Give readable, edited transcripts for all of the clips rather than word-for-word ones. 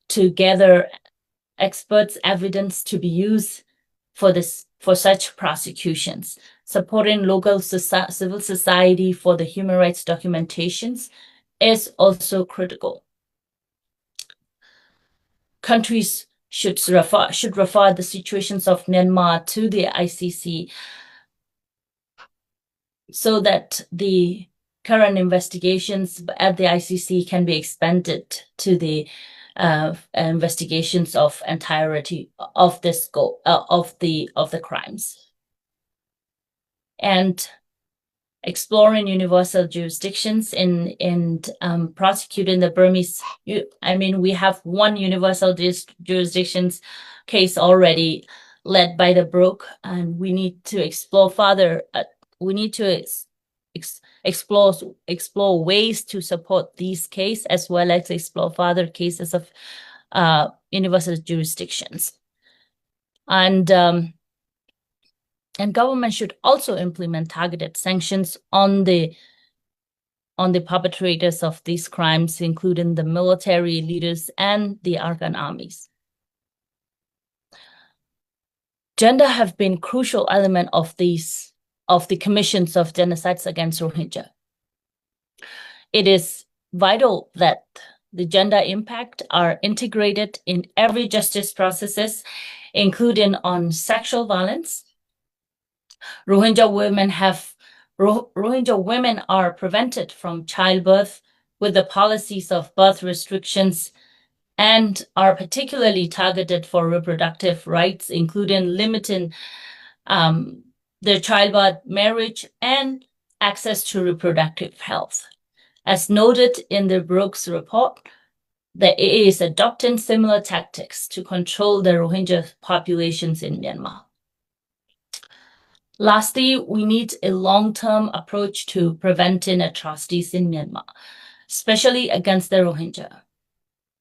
to gather experts' evidence to be used for such prosecutions, supporting local civil society for the human rights documentations is also critical. Countries should refer the situations of Myanmar to the ICC so that the current investigations at the ICC can be expanded to the investigations of entirety of the scope of the crimes, and exploring universal jurisdictions in prosecuting the Burmese. We have one universal jurisdictions case already led by the BROUK, and we need to explore further. We need to explore ways to support these cases, as well as explore further cases of universal jurisdictions. And government should also implement targeted sanctions on the perpetrators of these crimes, including the military leaders and the Arakan armies. Gender have been crucial element of the commissions of genocides against Rohingya. It is vital that the gender impact are integrated in every justice processes, including on sexual violence. Rohingya women are prevented from childbirth with the policies of birth restrictions and are particularly targeted for reproductive rights, including limiting their childbirth, marriage, and access to reproductive health. As noted in the BROUK's report, the AA is adopting similar tactics to control the Rohingya populations in Myanmar. Lastly, we need a long-term approach to preventing atrocities in Myanmar, especially against the Rohingya.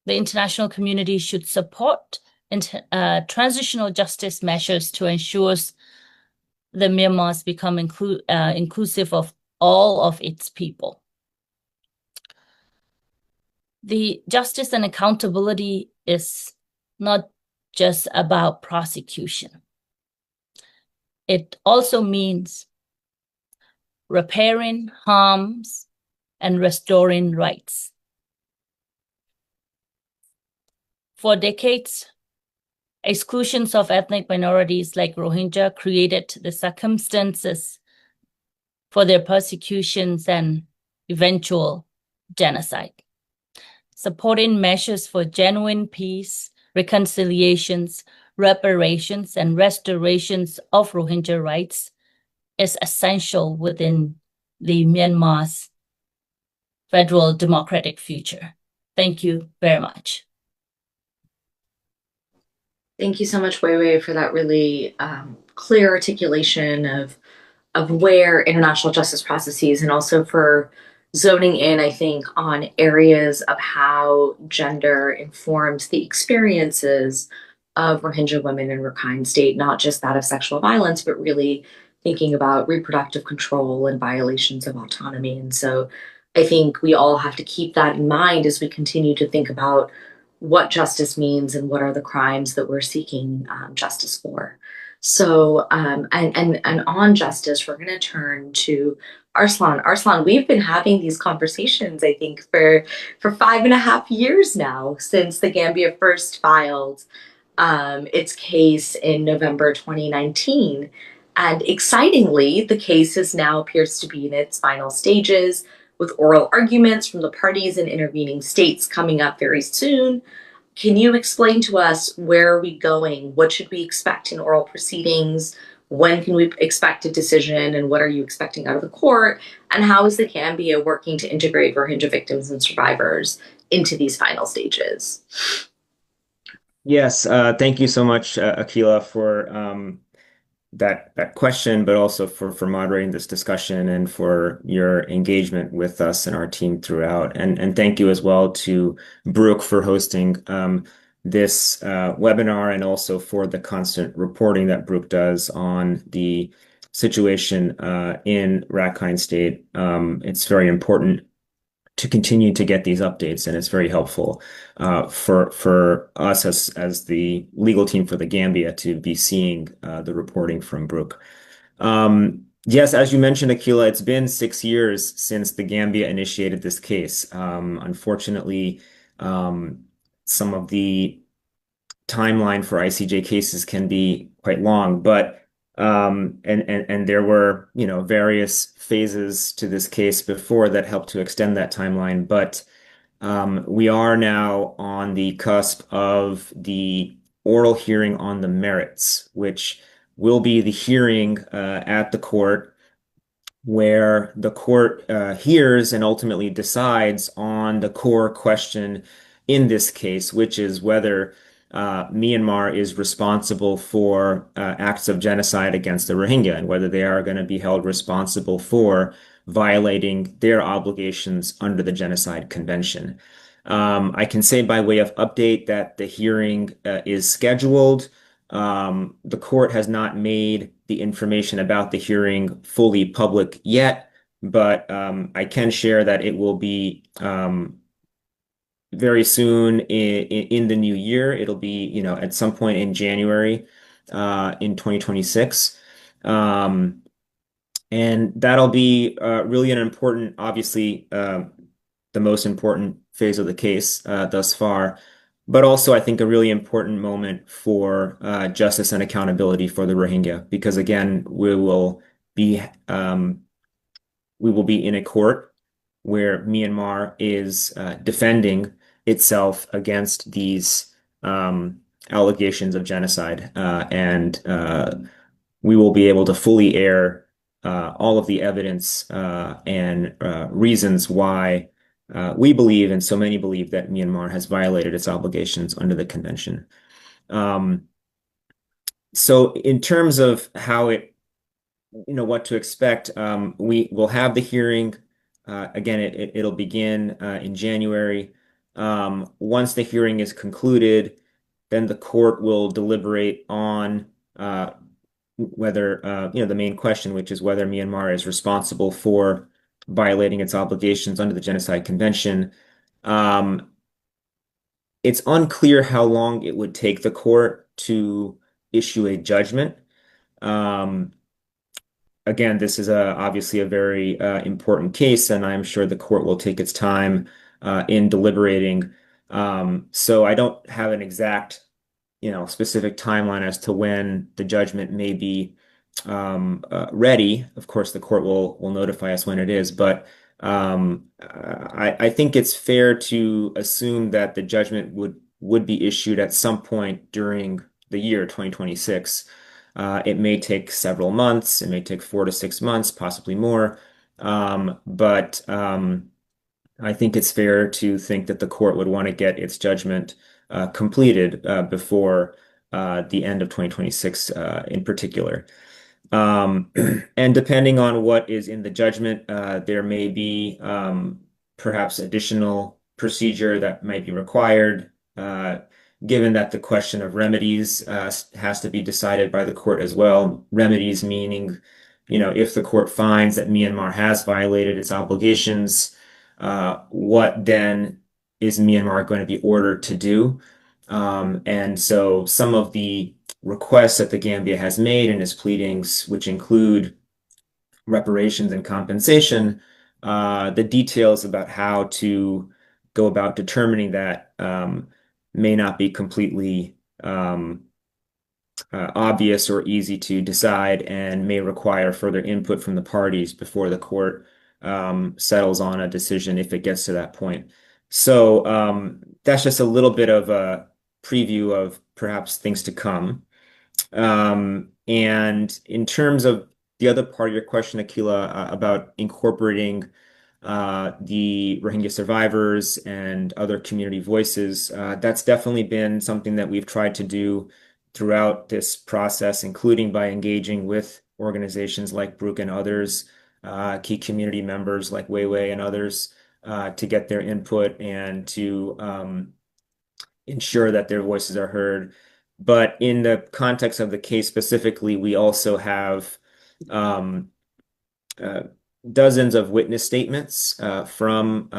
The international community should support transitional justice measures to ensure the Myanmar become inclusive of all of its people. The justice and accountability is not just about prosecution. It also means repairing harms and restoring rights. For decades, exclusions of ethnic minorities like Rohingya created the circumstances for their persecutions and eventual genocide. Supporting measures for genuine peace, reconciliations, reparations, and restorations of Rohingya rights is essential within the Myanmar's federal democratic future. Thank you very much. Thank you so much, Wai Wai, for that really clear articulation of where international justice processes, and also for zoning in, I think, on areas of how gender informs the experiences of Rohingya women in Rakhine State, not just that of sexual violence, but really thinking about reproductive control and violations of autonomy. And so I think we all have to keep that in mind as we continue to think about what justice means and what are the crimes that we're seeking justice for. So, and on justice, we're going to turn to Arsalan. Arsalan, we've been having these conversations, I think, for 5.5 years now, since the Gambia first filed its case in November 2019. And excitingly, the case now appears to be in its final stages, with oral arguments from the parties and intervening states coming up very soon. Can you explain to us, where are we going? What should we expect in oral proceedings? When can we expect a decision? And what are you expecting out of the court? And how is the Gambia working to integrate Rohingya victims and survivors into these final stages? Yes, thank you so much, Akila, for that question, but also for moderating this discussion and for your engagement with us and our team throughout. And thank you as well to BROUK for hosting this webinar, and also for the constant reporting that BROUK does on the situation in Rakhine State. It's very important to continue to get these updates, and it's very helpful for us as the legal team for the Gambia to be seeing the reporting from BROUK. Yes, as you mentioned, Akila, it's been 6 years since the Gambia initiated this case. Unfortunately, some of the timeline for ICJ cases can be quite long, but and there were, various phases to this case before that helped to extend that timeline. But we are now on the cusp of the oral hearing on the merits, which will be the hearing at the court where the court hears and ultimately decides on the core question in this case, which is whether Myanmar is responsible for acts of genocide against the Rohingya and whether they are going to be held responsible for violating their obligations under the Genocide Convention. I can say by way of update that the hearing is scheduled. The court has not made the information about the hearing fully public yet, but I can share that it will be very soon in the new year. It'll be, at some point in January in 2026. And that'll be really an important, obviously, the most important phase of the case thus far, but also I think a really important moment for justice and accountability for the Rohingya, because again, we will be in a court where Myanmar is defending itself against these allegations of genocide, and we will be able to fully air all of the evidence and reasons why we believe, and so many believe, that Myanmar has violated its obligations under the convention. So in terms of how what to expect, we will have the hearing. Again, it'll begin in January. Once the hearing is concluded, then the court will deliberate on whether, the main question, which is whether Myanmar is responsible for violating its obligations under the Genocide Convention. It's unclear how long it would take the court to issue a judgment. Again, this is obviously a very important case, and I'm sure the court will take its time in deliberating. So I don't have an exact, specific timeline as to when the judgment may be ready. Of course, the court will notify us when it is, but I think it's fair to assume that the judgment would be issued at some point during the year 2026. It may take several months. It may take 4 to 6 months, possibly more. But I think it's fair to think that the court would want to get its judgment completed before the end of 2026 in particular. And depending on what is in the judgment, there may be perhaps additional procedure that might be required, given that the question of remedies has to be decided by the court as well. Remedies meaning, if the court finds that Myanmar has violated its obligations, what then is Myanmar going to be ordered to do? And so some of the requests that the Gambia has made in its pleadings, which include reparations and compensation, the details about how to go about determining that may not be completely obvious or easy to decide, and may require further input from the parties before the court settles on a decision if it gets to that point. So that's just a little bit of a preview of perhaps things to come. And in terms of the other part of your question, Akila, about incorporating the Rohingya survivors and other community voices, that's definitely been something that we've tried to do throughout this process, including by engaging with organizations like BROUK and others, key community members like Wai Wai and others, to get their input and to ensure that their voices are heard. But in the context of the case specifically, we also have dozens of witness statements from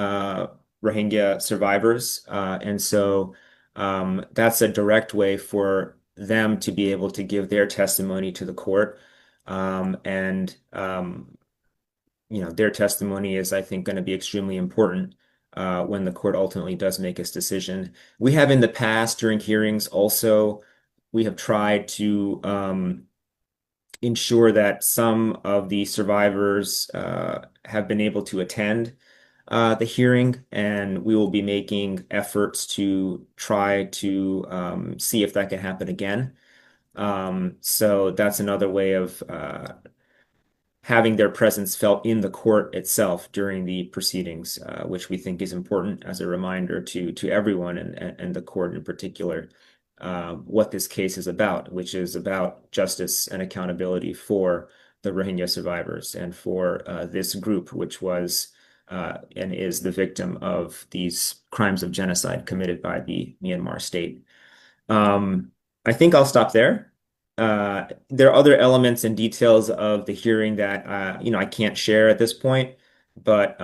Rohingya survivors. And so that's a direct way for them to be able to give their testimony to the court. Their testimony is, I think, going to be extremely important when the court ultimately does make its decision. We have in the past, during hearings, also, we have tried to ensure that some of the survivors have been able to attend the hearing, and we will be making efforts to try to see if that can happen again. So that's another way of having their presence felt in the court itself during the proceedings, which we think is important as a reminder to everyone and the court in particular, what this case is about, which is about justice and accountability for the Rohingya survivors and for this group, which was and is the victim of these crimes of genocide committed by the Myanmar state. I think I'll stop there. There are other elements and details of the hearing that I can't share at this point, but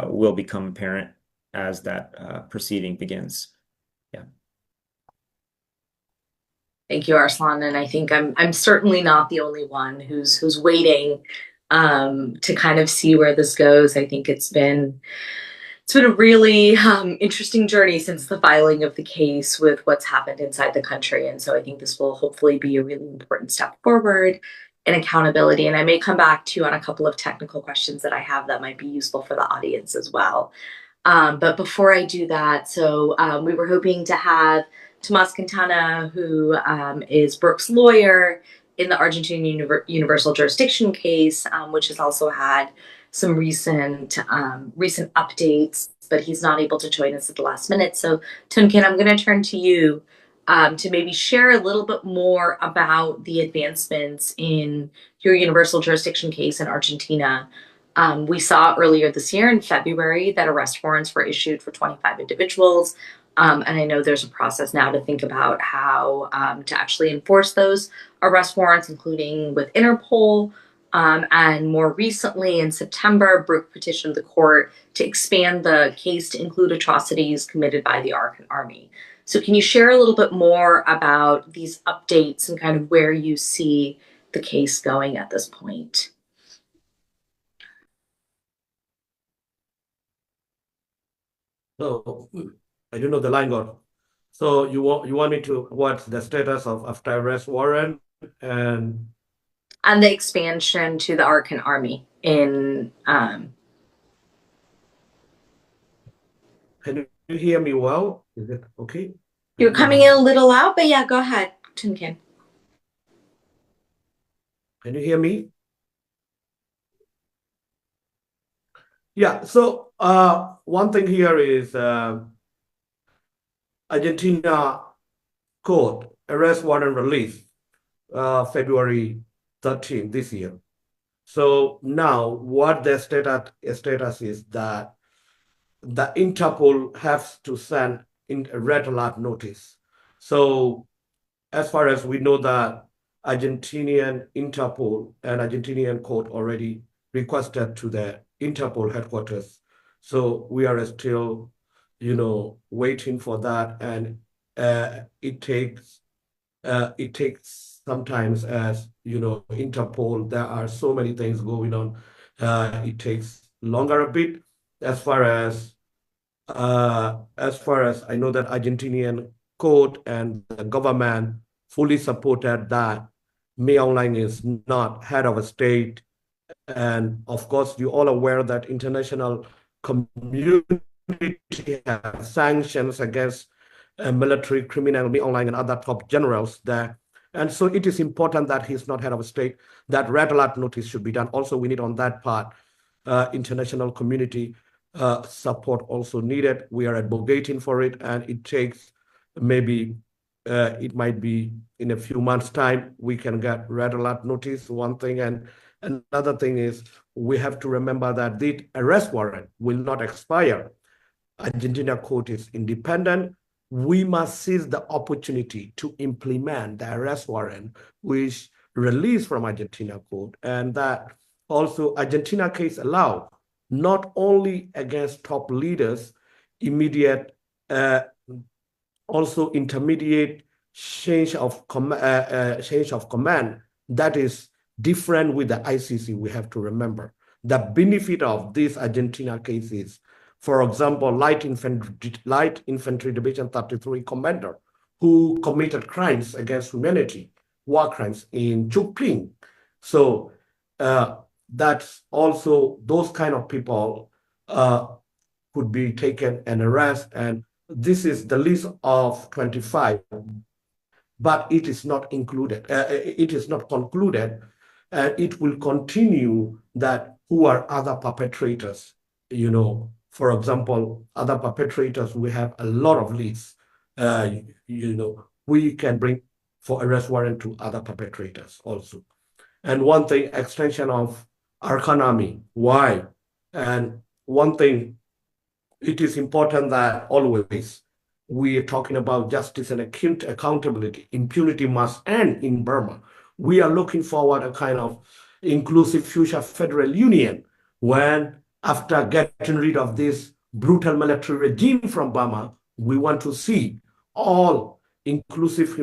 will become apparent as that proceeding begins. Yeah. Thank you, Arsalan. And I think I'm certainly not the only one who's waiting to kind of see where this goes. I think it's been a really interesting journey since the filing of the case with what's happened inside the country. And so I think this will hopefully be a really important step forward in accountability. And I may come back to you on a couple of technical questions that I have that might be useful for the audience as well. But before I do that, so we were hoping to have Tomás Quintana, who is BROUK's lawyer in the Argentine Universal Jurisdiction case, which has also had some recent updates, but he's not able to join us at the last minute. So Tun Khin, I'm going to turn to you to maybe share a little bit more about the advancements in your universal jurisdiction case in Argentina. We saw earlier this year in February that arrest warrants were issued for 25 individuals. And I know there's a process now to think about how to actually enforce those arrest warrants, including with Interpol. And more recently, in September, BROUK petitioned the court to expand the case to include atrocities committed by the Arakan Army. So can you share a little bit more about these updates and kind of where you see the case going at this point? So I don't know the line got. So you want me to what's the status of after arrest warrant and the expansion to the Arakan Army in Can you hear me well? Is it okay? You're coming in a little loud, but yeah, go ahead, Tun Khin. Can you hear me? Yeah, so one thing here is Argentina court arrest warrant release February 13 this year. So now what the status is that the Interpol has to send in a red alert notice. So as far as we know that Argentinian Interpol and Argentinian court already requested to the Interpol headquarters. So we are still, waiting for that, and it takes sometimes, as Interpol, there are so many things going on. It takes longer a bit. As far as I know that Argentinian court and the government fully supported that May Online is not head of a state. And of course, you're all aware that international community have sanctions against military criminal May Online and other top generals there. And so it is important that he's not head of a state. That red alert notice should be done. Also, we need on that part international community support also needed. We are advocating for it, and it takes maybe it might be in a few months' time we can get red alert notice, one thing. And another thing is we have to remember that the arrest warrant will not expire. Argentina court is independent. We must seize the opportunity to implement the arrest warrant, which released from Argentina court, and that also Argentina case allow not only against top leaders, immediate, also intermediate change of command that is different with the ICC. We have to remember the benefit of these Argentina cases. For example, light infantry division 33 commander who committed crimes against humanity, war crimes in Chukping. So that's also those kind of people could be taken and arrested. And this is the list of 25, but it is not included. It is not concluded. It will continue that who are other perpetrators. You know, for example, other perpetrators, we have a lot of lists. You know, we can bring for arrest warrant to other perpetrators also. And one thing, extension of Arakan Army. Why? And one thing, it is important that always we are talking about justice and accountability. Impunity must end in Burma. We are looking forward a kind of inclusive future federal union when, after getting rid of this brutal military regime from Burma, we want to see all inclusive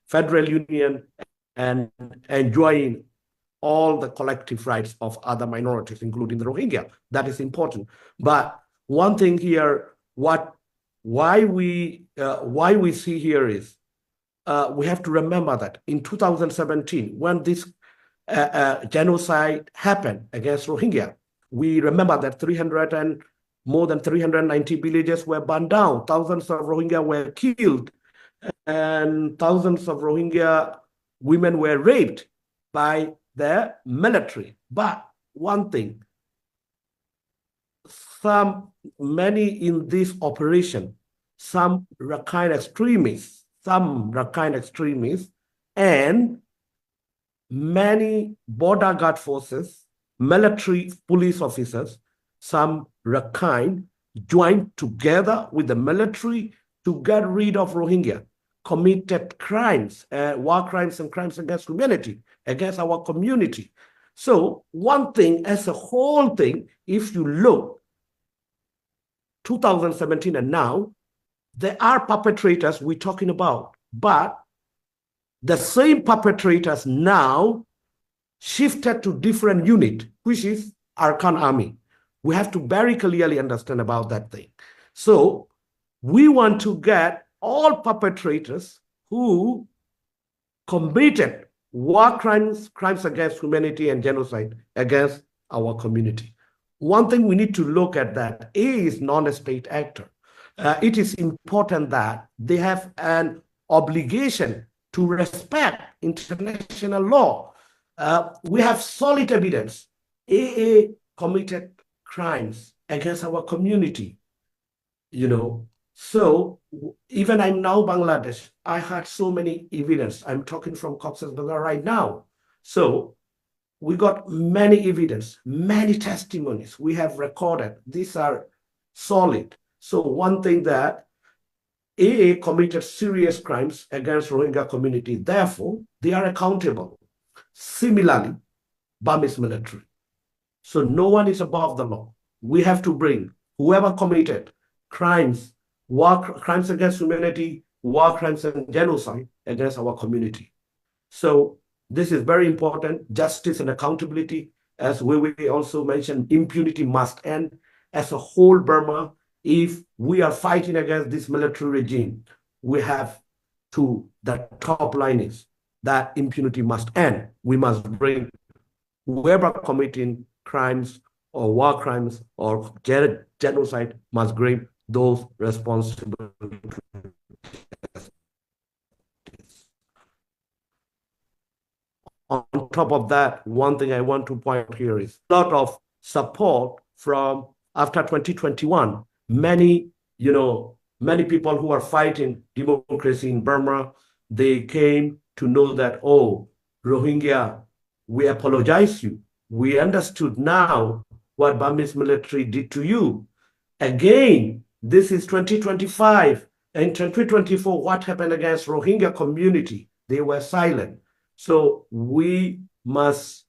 federal union and enjoying all the collective rights of other minorities, including the Rohingya. That is important. But one thing here, why we see here is we have to remember that in 2017, when this genocide happened against Rohingya, we remember that more than 390 villages were burned down, thousands of Rohingya were killed, and thousands of Rohingya women were raped by the military. But one thing, many in this operation, some Rakhine extremists, and many border guard forces, military police officers, some Rakhine joined together with the military to get rid of Rohingya, committed crimes, war crimes and crimes against humanity, against our community. So one thing as a whole thing, if you look 2017 and now, there are perpetrators we're talking about, but the same perpetrators now shifted to different unit, which is Arakan Army. We have to very clearly understand about that thing. So we want to get all perpetrators who committed war crimes, crimes against humanity, and genocide against our community. One thing we need to look at that is non-state actor. It is important that they have an obligation to respect international law. We have solid evidence. AA committed crimes against our community, you know. So even I'm now Bangladesh, I had so many evidence. I'm talking from Cox's Bazar right now. So we got many evidence, many testimonies we have recorded. These are solid. So one thing that AA committed serious crimes against Rohingya community. Therefore, they are accountable. Similarly, Burmese military. So no one is above the law. We have to bring whoever committed crimes, crimes against humanity, war crimes and genocide against our community. So this is very important. Justice and accountability, as we also mentioned, impunity must end. As a whole Burma, if we are fighting against this military regime, we have to, the top line is that impunity must end. We must bring whoever committing crimes or war crimes or genocide must bring those responsible. On top of that, one thing I want to point out here is a lot of support from after 2021. Many people who are fighting democracy in Burma, they came to know that, oh, Rohingya, we apologize you. We understood now what Burmese military did to you. Again, this is 2025. In 2024, what happened against Rohingya community? They were silent. So we must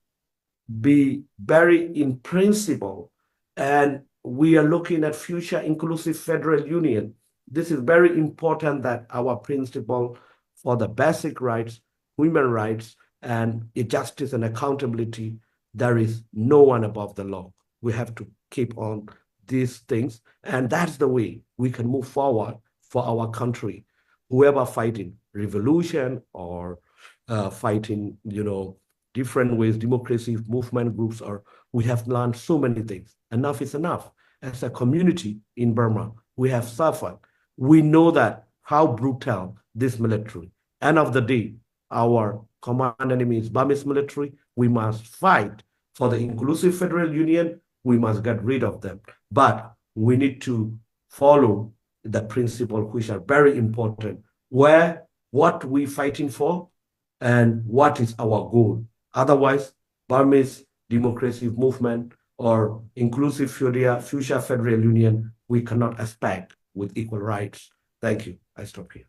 be very in principle, and we are looking at future inclusive federal union. This is very important that our principle for the basic rights, human rights, and justice and accountability, there is no one above the law. We have to keep on these things, and that's the way we can move forward for our country. Whoever fighting revolution or fighting, different ways, democracy movement groups are, we have learned so many things. Enough is enough. As a community in Burma, we have suffered. We know that how brutal this military. End of the day, our command enemy is Burmese military. We must fight for the inclusive federal union. We must get rid of them. But we need to follow the principles which are very important. Where what we fighting for and what is our goal. Otherwise, Burmese democracy movement or inclusive future federal union, we cannot expect with equal rights. Thank you. I stop here.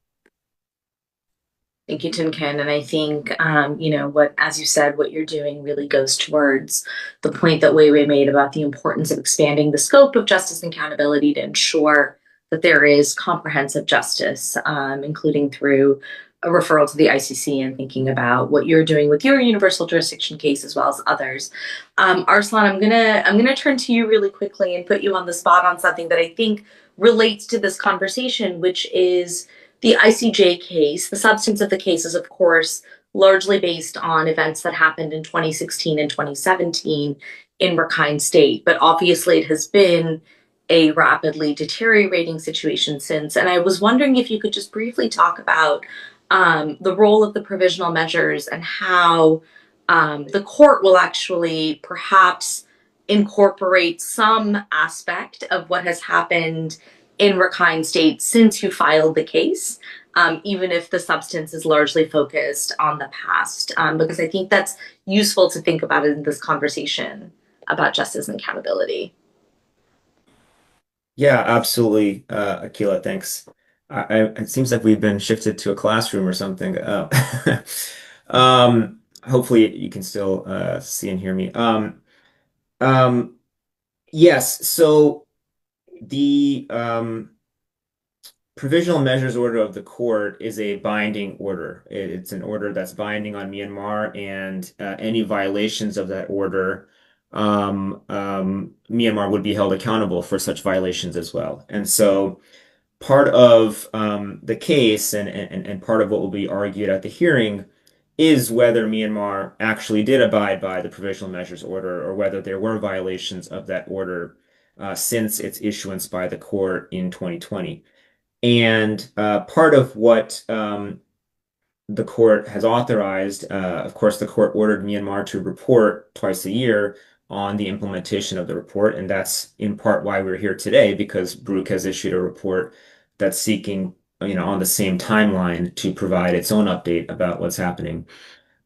Thank you, Tun Khin. And I think, as you said, what you're doing really goes towards the point that Wai Wai made about the importance of expanding the scope of justice and accountability to ensure that there is comprehensive justice, including through a referral to the ICC and thinking about what you're doing with your universal jurisdiction case as well as others. Arsalan, I'm gonna turn to you really quickly and put you on the spot on something that I think relates to this conversation, which is the ICJ case. The substance of the case is, of course, largely based on events that happened in 2016 and 2017 in Rakhine State, but obviously it has been a rapidly deteriorating situation since. And I was wondering if you could just briefly talk about the role of the provisional measures and how the court will actually perhaps incorporate some aspect of what has happened in Rakhine State since you filed the case, even if the substance is largely focused on the past, because I think that's useful to think about in this conversation about justice and accountability. Yeah, absolutely, Akila, thanks. It seems like we've been shifted to a classroom or something. Hopefully you can still see and hear me. Yes, so the provisional measures order of the court is a binding order. It's an order that's binding on Myanmar, and any violations of that order, Myanmar would be held accountable for such violations as well. And so part of the case and part of what will be argued at the hearing is whether Myanmar actually did abide by the provisional measures order or whether there were violations of that order since its issuance by the court in 2020. And part of what the court has authorized, of course, the court ordered Myanmar to report twice a year on the implementation of the report. And that's in part why we're here today, because BROUK has issued a report that's seeking, on the same timeline to provide its own update about what's happening.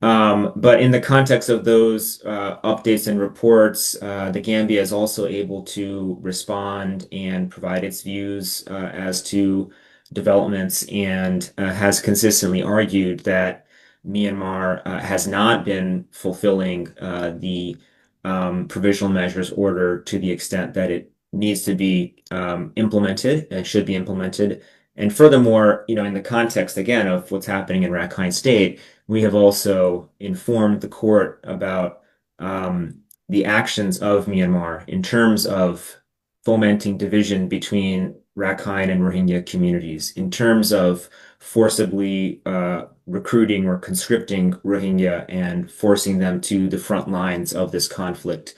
But in the context of those updates and reports, the Gambia is also able to respond and provide its views as to developments, and has consistently argued that Myanmar has not been fulfilling the provisional measures order to the extent that it needs to be implemented and should be implemented. And furthermore, in the context again of what's happening in Rakhine State, we have also informed the court about the actions of Myanmar in terms of fomenting division between Rakhine and Rohingya communities, in terms of forcibly recruiting or conscripting Rohingya and forcing them to the front lines of this conflict,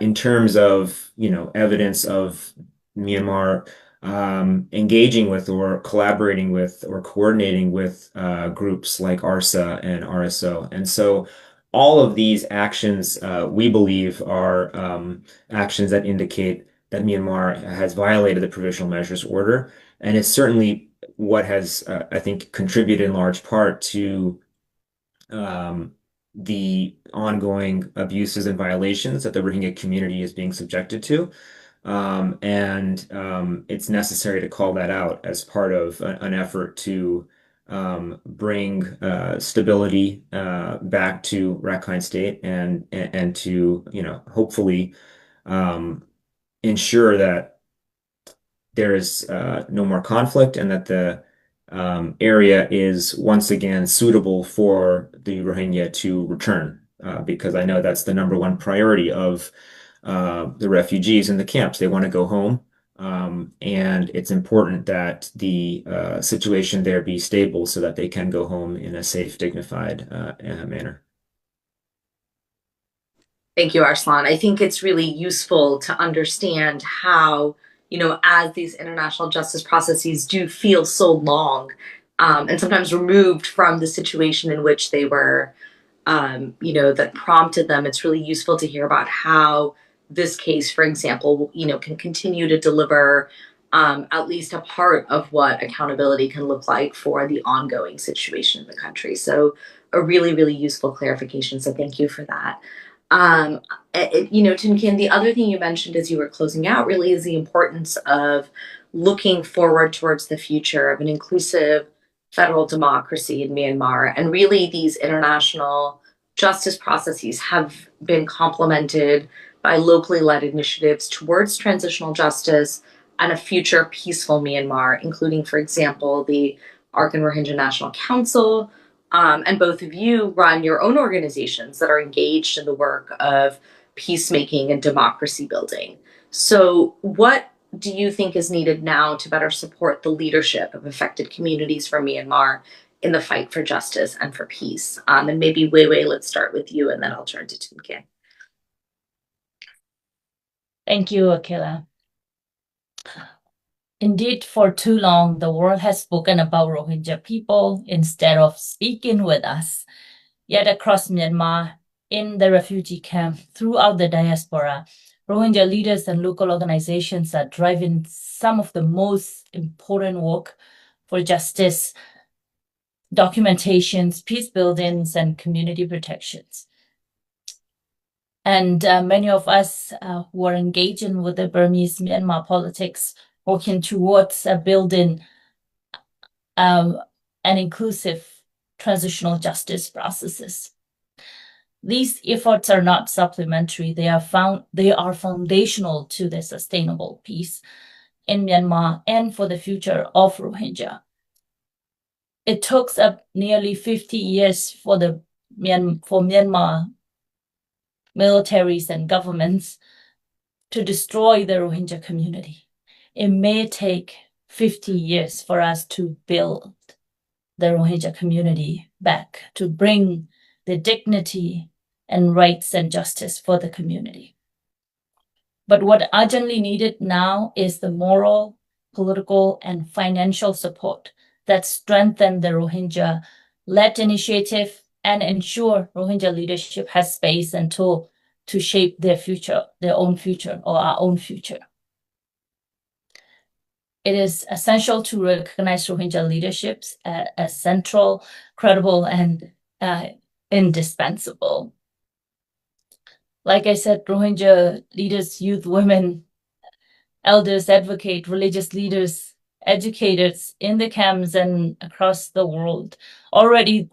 in terms of, evidence of Myanmar engaging with or collaborating with or coordinating with groups like ARSA and RSO. And so all of these actions, we believe, are actions that indicate that Myanmar has violated the provisional measures order. And it's certainly what has, I think, contributed in large part to the ongoing abuses and violations that the Rohingya community is being subjected to. And it's necessary to call that out as part of an effort to bring stability back to Rakhine State and to, hopefully ensure that there is no more conflict and that the area is once again suitable for the Rohingya to return, because I know that's the number one priority of the refugees in the camps. They want to go home, and it's important that the situation there be stable so that they can go home in a safe, dignified manner. Thank you, Arsalan. I think it's really useful to understand how, as these international justice processes do feel so long, and sometimes removed from the situation in which they were, that prompted them, it's really useful to hear about how this case, for example, can continue to deliver at least a part of what accountability can look like for the ongoing situation in the country. So a really, really useful clarification. So thank you for that. Tun Khin, the other thing you mentioned as you were closing out really is the importance of looking forward towards the future of an inclusive federal democracy in Myanmar. And really, these international justice processes have been complemented by locally led initiatives towards transitional justice and a future peaceful Myanmar, including, for example, the Arakan Rohingya National Council. And both of you run your own organizations that are engaged in the work of peacemaking and democracy building. So, what do you think is needed now to better support the leadership of affected communities from Myanmar in the fight for justice and for peace? And maybe Wai Wai, let's start with you, and then I'll turn to Tun Khin. Thank you, Akila. Indeed, for too long, the world has spoken about Rohingya people instead of speaking with us. Yet across Myanmar, in the refugee camp, throughout the diaspora, Rohingya leaders and local organizations are driving some of the most important work for justice, documentations, peace buildings, and community protections. And many of us who are engaging with the Burmese Myanmar politics, working towards building an inclusive transitional justice processes. These efforts are not supplementary. They are foundational to the sustainable peace in Myanmar and for the future of Rohingya. It took up nearly 50 years for Myanmar militaries and governments to destroy the Rohingya community. It may take 50 years for us to build the Rohingya community back, to bring the dignity and rights and justice for the community. But what urgently needed now is the moral, political, and financial support that strengthen the Rohingya-led initiative and ensure Rohingya leadership has space and tool to shape their future, their own future, or our own future. It is essential to recognize Rohingya leaderships as central, credible, and indispensable. Like I said, Rohingya leaders, youth, women, elders, advocate, religious leaders, educators in the camps and across the world already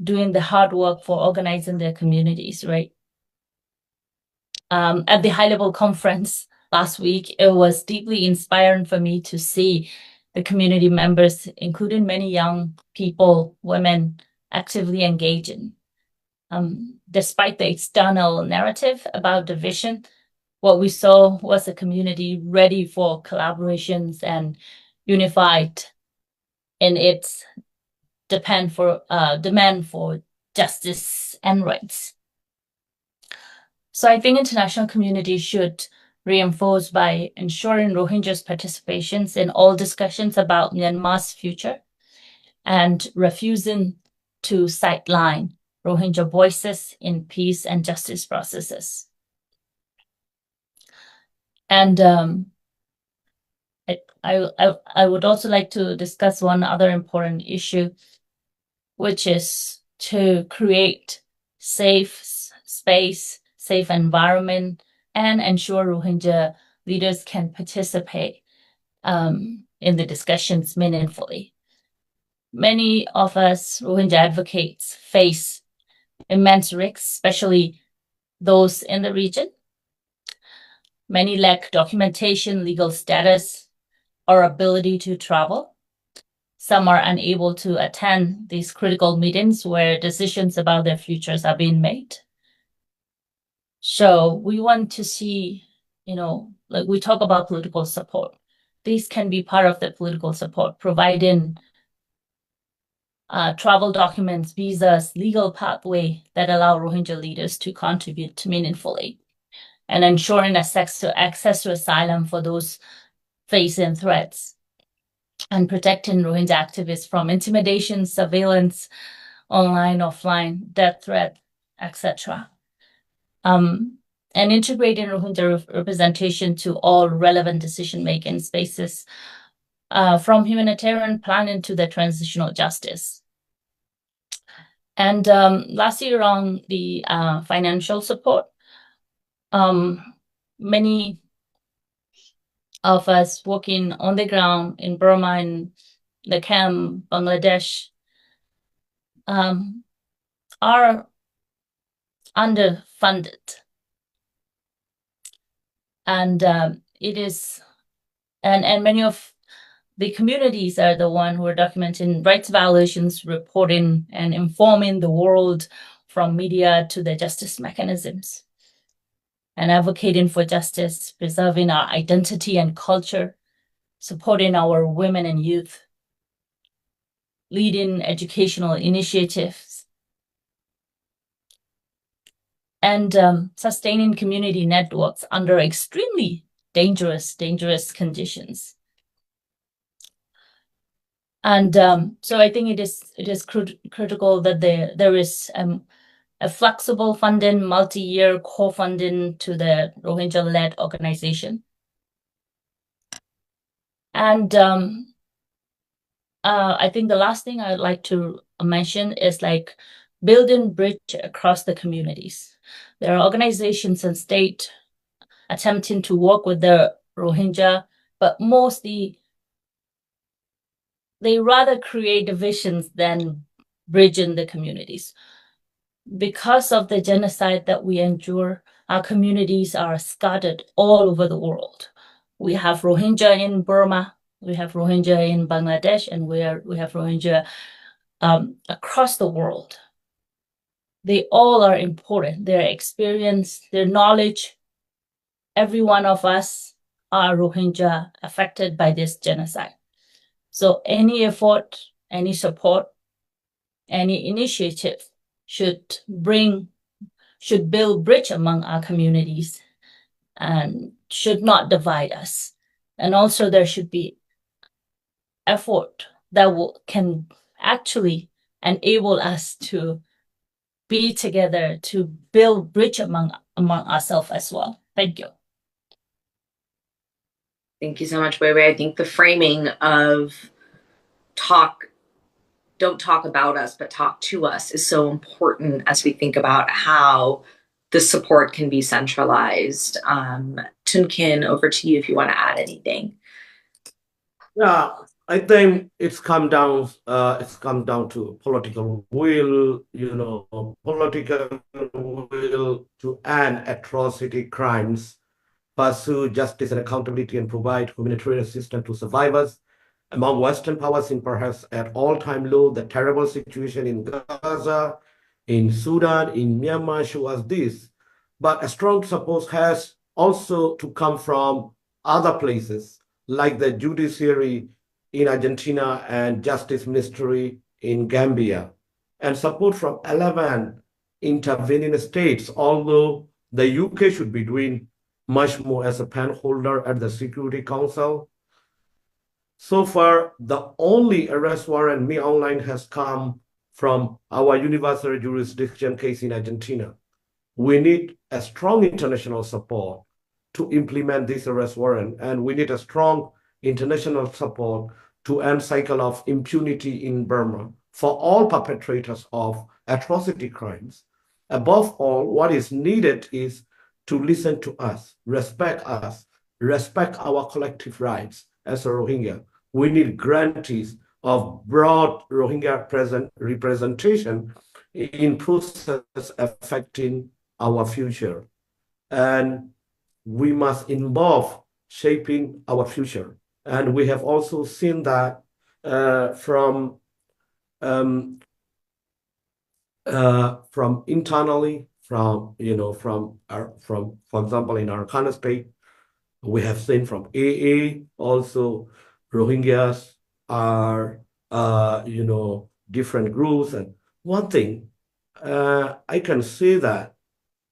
doing the hard work for organizing their communities, right? At the high-level conference last week, it was deeply inspiring for me to see the community members, including many young people, women, actively engaging. Despite the external narrative about division, what we saw was a community ready for collaborations and unified in its demand for justice and rights. So I think international community should reinforce by ensuring Rohingyas' participations in all discussions about Myanmar's future and refusing to sideline Rohingya voices in peace and justice processes. And I would also like to discuss one other important issue, which is to create safe space, safe environment, and ensure Rohingya leaders can participate in the discussions meaningfully. Many of us Rohingya advocates face immense risks, especially those in the region. Many lack documentation, legal status, or ability to travel. Some are unable to attend these critical meetings where decisions about their futures are being made. So we want to see, like we talk about political support. These can be part of the political support, providing travel documents, visas, legal pathway that allow Rohingya leaders to contribute meaningfully, and ensuring access to asylum for those facing threats, and protecting Rohingya activists from intimidation, surveillance, online, offline, death threat, etc. And integrating Rohingya representation to all relevant decision-making spaces, from humanitarian planning to the transitional justice. And lastly, around the financial support, many of us working on the ground in Burma, in the camp, Bangladesh, are underfunded. And it is, and many of the communities are the one who are documenting rights violations, reporting and informing the world, from media to the justice mechanisms, and advocating for justice, preserving our identity and culture, supporting our women and youth, leading educational initiatives, and sustaining community networks under extremely dangerous conditions. And so I think it is critical that there is a flexible funding, multi-year core funding to the Rohingya-led organization. And I think the last thing I'd like to mention is like building bridge across the communities. There are organizations and state attempting to work with the Rohingya, but mostly they rather create divisions than bridging the communities. Because of the genocide that we endure, our communities are scattered all over the world. We have Rohingya in Burma, we have Rohingya in Bangladesh, and we have Rohingya across the world. They all are important. Their experience, their knowledge, every one of us are Rohingya affected by this genocide. So any effort, any support, any initiative should build bridge among our communities and should not divide us. And also there should be effort that can actually enable us to be together, to build bridge among ourselves as well. Thank you. Thank you so much, Wai Wai. I think the framing of don't talk about us, but talk to us is so important as we think about how the support can be centralized. Tun Khin, over to you if you want to add anything. Yeah, I think it's come down to political will, political will to end atrocity crimes, pursue justice and accountability, and provide humanitarian assistance to survivors. Among Western powers in perhaps at all-time low, the terrible situation in Gaza, in Sudan, in Myanmar show us this. But a strong support has also to come from other places, like the judiciary in Argentina and justice ministry in Gambia, and support from 11 intervening states, although the UK should be doing much more as a pen holder at the Security Council. So far, the only arrest warrant Me Online has come from our universal jurisdiction case in Argentina. We need a strong international support to implement this arrest warrant, and we need a strong international support to end cycle of impunity in Burma for all perpetrators of atrocity crimes. Above all, what is needed is to listen to us, respect our collective rights as a Rohingya. We need grantees of broad Rohingya representation in process affecting our future. And we must involve shaping our future. And we have also seen that from internally, for example, in Arakan State, we have seen from AA also Rohingyas are different groups. And one thing I can say that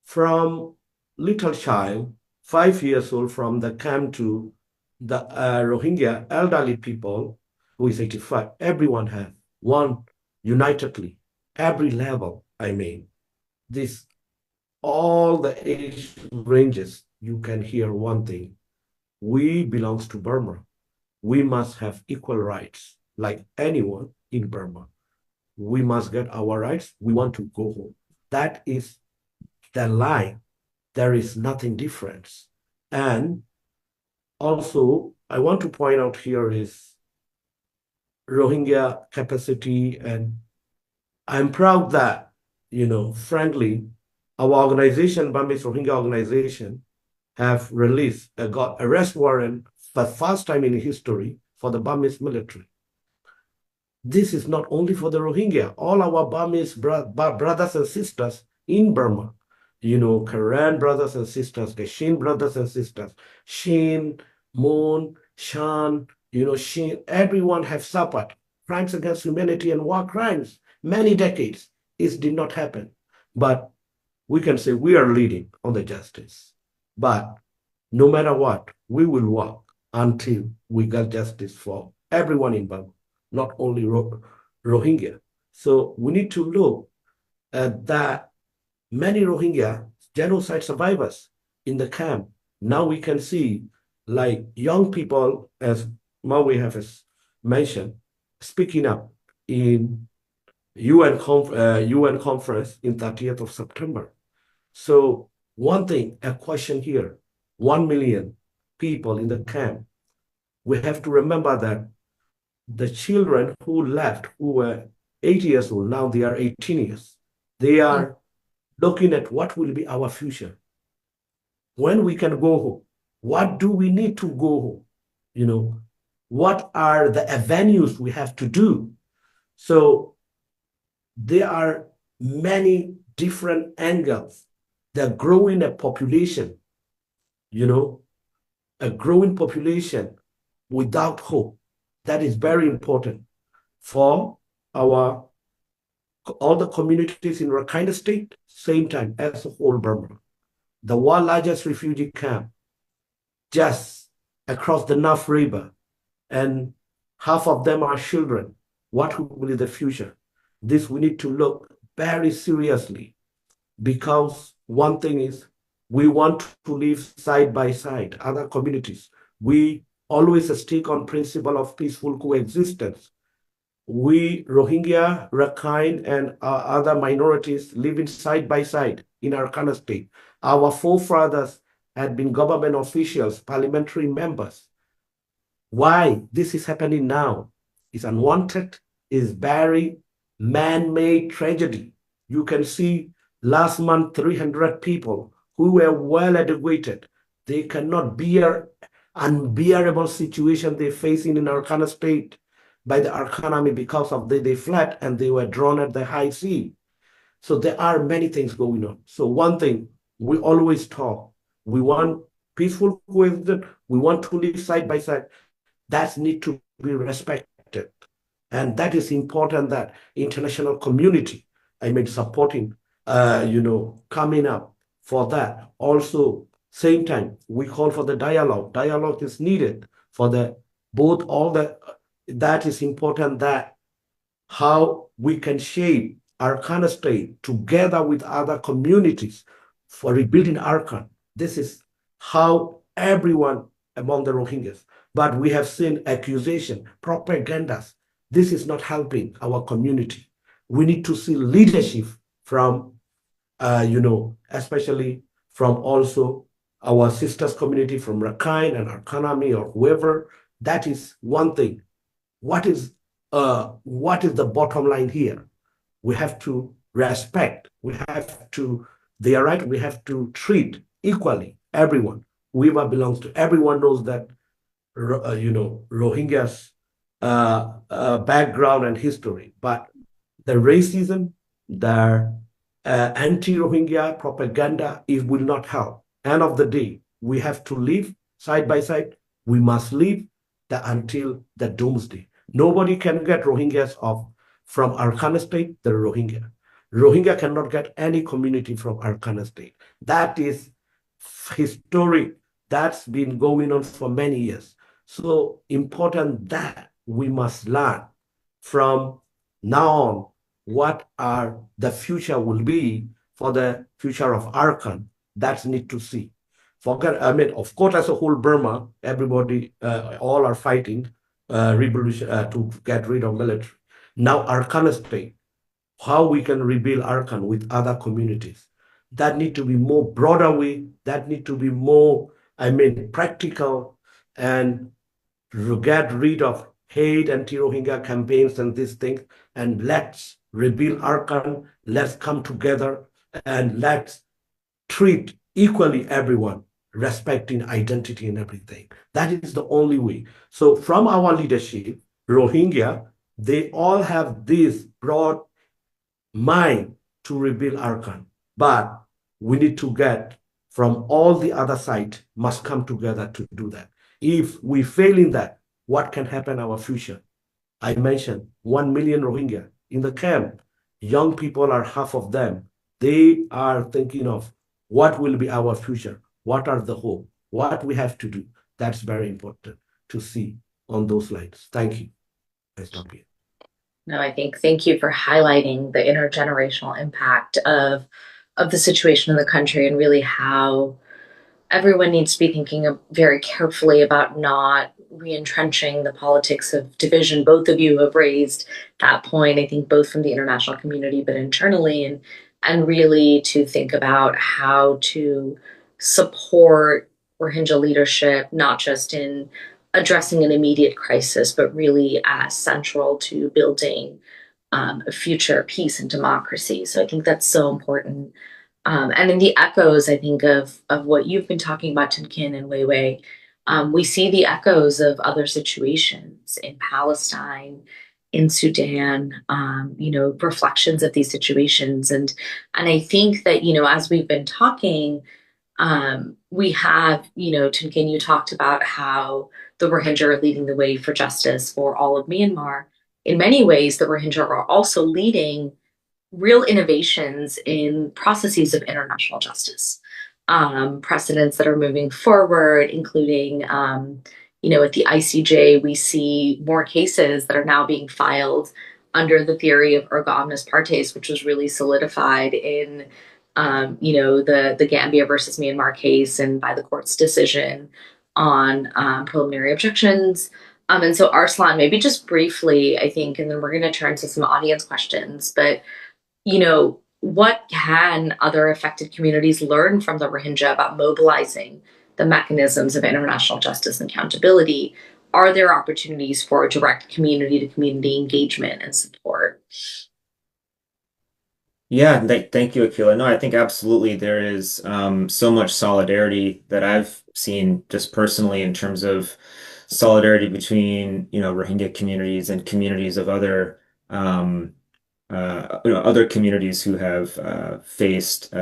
from little child, 5 years old, from the camp to the Rohingya elderly people who is 85, everyone have one unitedly, every level. I mean, this all the age ranges, you can hear one thing. We belongs to Burma. We must have equal rights like anyone in Burma. We must get our rights. We want to go home. That is the line. There is nothing different. And also, I want to point out here is Rohingya capacity. And I'm proud that, frankly, our organization, Burmese Rohingya organization, have got arrest warrant for the first time in history for the Burmese military. This is not only for the Rohingya, all our Burmese brothers and sisters in Burma, Karen brothers and sisters, Gashin brothers and sisters, Shin, Moon, Shan, Shin, everyone have suffered crimes against humanity and war crimes, many decades. It did not happen. But we can say we are leading on the justice. But no matter what, we will work until we get justice for everyone in Burma, not only Rohingya. So we need to look at that many Rohingya genocide survivors in the camp. Now we can see like young people, as Maui has mentioned, speaking up in UN conference in 30th of September. So one thing, a question here, 1 million people in the camp. We have to remember that the children who left, who were 8 years old, now they are 18 years. They are looking at what will be our future. When we can go home, what do we need to go home? What are the avenues we have to do? So there are many different angles. They're growing a population, a growing population without hope. That is very important for all the communities in Rakhine State, same time as the whole Burma. The world's largest refugee camp just across the Naf River, and half of them are children. What will be the future? This we need to look very seriously, because one thing is we want to live side by side, other communities. We always stick on principle of peaceful coexistence. We Rohingya, Rakhine, and other minorities living side by side in Arakan State. Our forefathers had been government officials, parliamentary members. Why this is happening now is unwanted, is very man-made tragedy. You can see last month 300 people who were well educated. They cannot bear unbearable situation they're facing in Arakan State by the Arakan Army because of they fled and they were drawn at the high sea. So there are many things going on. So one thing we always talk, we want peaceful coexistence, we want to live side by side. That need to be respected. And that is important that international community, supporting, coming up for that. Also, same time, we call for the dialogue. Dialogue is needed for that is important, that how we can shape Arakan State together with other communities for rebuilding Arakan. This is how everyone among the Rohingyas. But we have seen accusation, propagandas. This is not helping our community. We need to see leadership from, especially from also our sisters community from Rakhine and Arakan Army or whoever. That is one thing. What is what is the bottom line here? We have to respect, we have to, they are right, we have to treat equally everyone. Whoever belongs to, everyone knows that, Rohingyas background and history, but the racism, the anti-Rohingya propaganda, it will not help. End of the day, we have to live side by side. We must live until the doomsday. Nobody can get Rohingyas off from Arakan State, the Rohingya. Rohingya cannot get any community from Arakan State. That is historic. That's been going on for many years. So important that we must learn from now on what are the future will be for the future of Arakan. That's need to see. Of course, as a whole Burma, everybody, all are fighting revolution to get rid of military. Now Arakan State, how we can rebuild Arakan with other communities. That need to be more broader way. That need to be more, practical, and get rid of hate, anti-Rohingya campaigns and these things, and let's rebuild Arakan. Let's come together and let's treat equally everyone, respecting identity and everything. That is the only way. So from our leadership, Rohingya, they all have this broad mind to rebuild Arakan. But we need to get from all the other side must come together to do that. If we fail in that, what can happen in our future? I mentioned 1 million Rohingya in the camp. Young people are half of them. They are thinking of what will be our future, what are the hope, what we have to do. That's very important to see on those lines. Thank you. I stop here. No, I think thank you for highlighting the intergenerational impact of the situation in the country, and really how everyone needs to be thinking very carefully about not re-entrenching the politics of division. Both of you have raised that point, I think, both from the international community, but internally, and really to think about how to support Rohingya leadership, not just in addressing an immediate crisis, but really as central to building a future peace and democracy. So I think that's so important. And in the echoes, I think, of what you've been talking about, Tun Khin and Wai Wai, we see the echoes of other situations in Palestine, in Sudan, reflections of these situations. And I think that, as we've been talking, we have, Tun Khin, you talked about how the Rohingya are leading the way for justice for all of Myanmar. In many ways, the Rohingya are also leading real innovations in processes of international justice, precedents that are moving forward, including, at the ICJ, we see more cases that are now being filed under the theory of erga omnes partes, which was really solidified in, the Gambia versus Myanmar case, and by the court's decision on preliminary objections. And so, Arsalan, maybe just briefly, I think, and then we're going to turn to some audience questions, but what can other affected communities learn from the Rohingya about mobilizing the mechanisms of international justice and accountability? Are there opportunities for direct community-to-community engagement and support? Yeah, thank you, Akila. No, I think absolutely there is so much solidarity that I've seen just personally in terms of solidarity between, Rohingya communities and communities of other other communities who have faced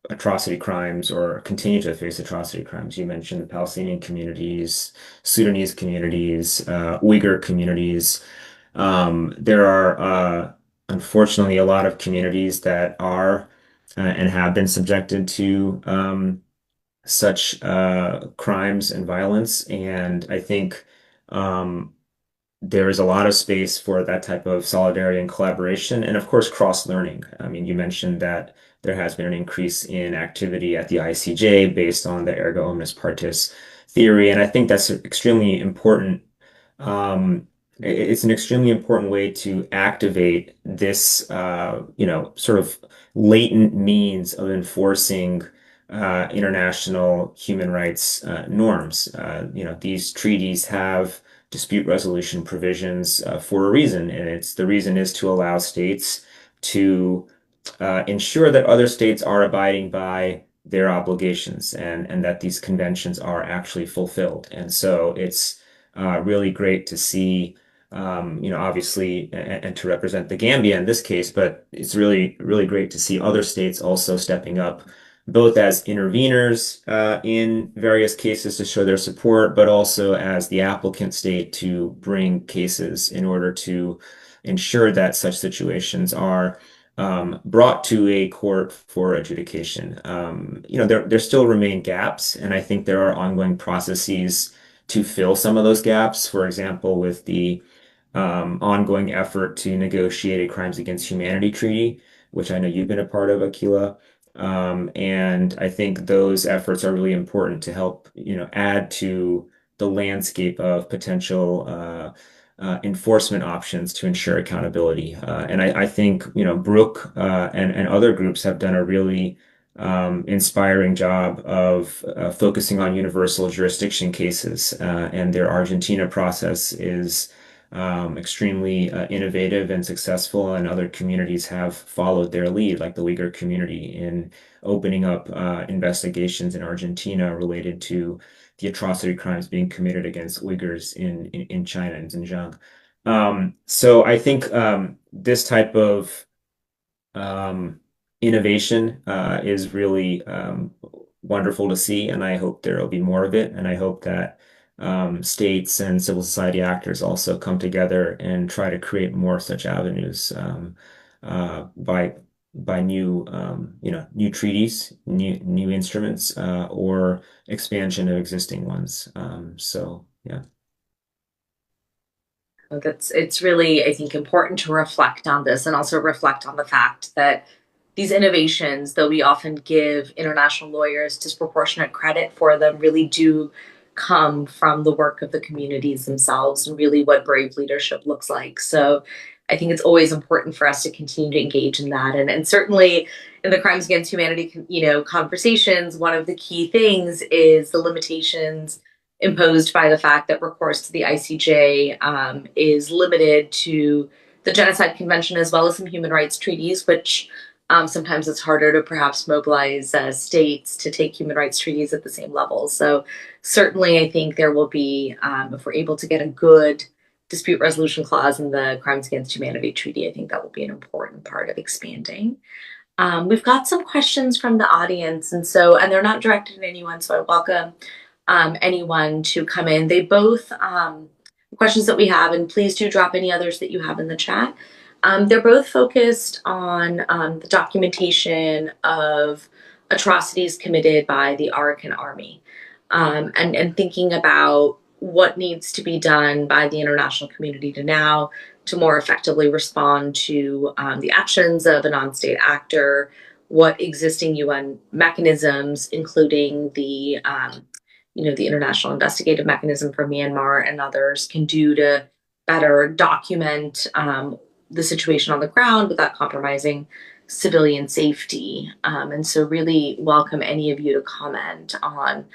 atrocity crimes or continue to face atrocity crimes. You mentioned the Palestinian communities, Sudanese communities, Uyghur communities. There are unfortunately a lot of communities that are and have been subjected to such crimes and violence, and I think there is a lot of space for that type of solidarity and collaboration, and of course, cross-learning. I mean, you mentioned that there has been an increase in activity at the ICJ based on the erga omnes partes theory, and I think that's extremely important. It's an extremely important way to activate this, sort of latent means of enforcing international human rights norms. These treaties have dispute resolution provisions for a reason, and the reason is to allow states to ensure that other states are abiding by their obligations and that these conventions are actually fulfilled. And so it's really great to see, obviously, and to represent the Gambia in this case, but it's really, really great to see other states also stepping up, both as interveners in various cases to show their support, but also as the applicant state to bring cases in order to ensure that such situations are brought to a court for adjudication. There still remain gaps, and I think there are ongoing processes to fill some of those gaps. For example, with the ongoing effort to negotiate a crimes against humanity treaty, which I know you've been a part of, Akila. And I think those efforts are really important to help, add to the landscape of potential enforcement options to ensure accountability. And I think, BROUK and other groups have done a really inspiring job of focusing on universal jurisdiction cases. And their Argentina process is extremely innovative and successful, and other communities have followed their lead, like the Uyghur community, in opening up investigations in Argentina related to the atrocity crimes being committed against Uyghurs in China and Xinjiang. So I think this type of innovation is really wonderful to see, and I hope there will be more of it. And I hope that states and civil society actors also come together and try to create more such avenues by new treaties, new instruments, or expansion of existing ones. So yeah. It's really, I think, important to reflect on this and also reflect on the fact that these innovations, though we often give international lawyers disproportionate credit for them, really do come from the work of the communities themselves and really what brave leadership looks like. So I think it's always important for us to continue to engage in that. And certainly in the crimes against humanity, conversations, one of the key things is the limitations imposed by the fact that recourse to the ICJ is limited to the Genocide Convention as well as some human rights treaties, which sometimes it's harder to perhaps mobilize states to take human rights treaties at the same level. So certainly I think there will be, if we're able to get a good dispute resolution clause in the Crimes Against Humanity Treaty, I think that will be an important part of expanding. We've got some questions from the audience, and they're not directed at anyone, so I welcome anyone to come in. They both questions that we have, and please do drop any others that you have in the chat. They're both focused on the documentation of atrocities committed by the Arakan Army, and thinking about what needs to be done by the international community to more effectively respond to the actions of a non-state actor, what existing UN mechanisms, including the International Investigative Mechanism for Myanmar and others, can do to better document the situation on the ground without compromising civilian safety. And so really welcome any of you to comment on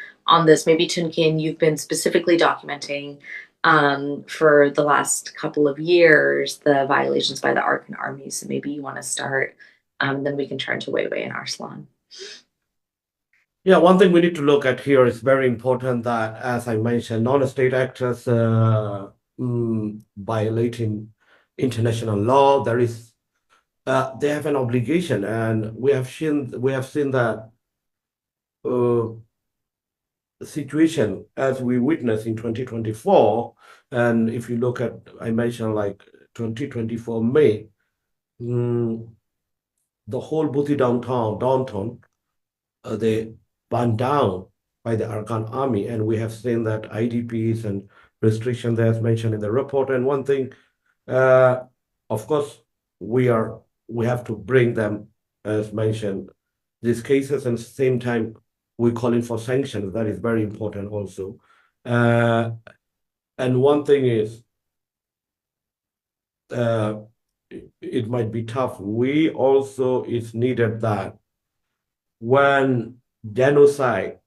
this. Maybe Tun Khin, you've been specifically documenting for the last couple of years the violations by the Arakan Army. So maybe you want to start, then we can turn to Wai Wai and Arsalan. Yeah, one thing we need to look at here is very important that, as I mentioned, non-state actors violating international law, they have an obligation, and we have seen that situation as we witnessed in 2024. And if you look at, I mentioned like 2024 May, the whole Bhuti downtown, they burned down by the Arakan Army, and we have seen that IDPs and restrictions as mentioned in the report. And one thing, of course, we have to bring them, as mentioned, these cases, and at the same time we're calling for sanctions. That is very important also. And one thing is, it might be tough. It's needed that when genocide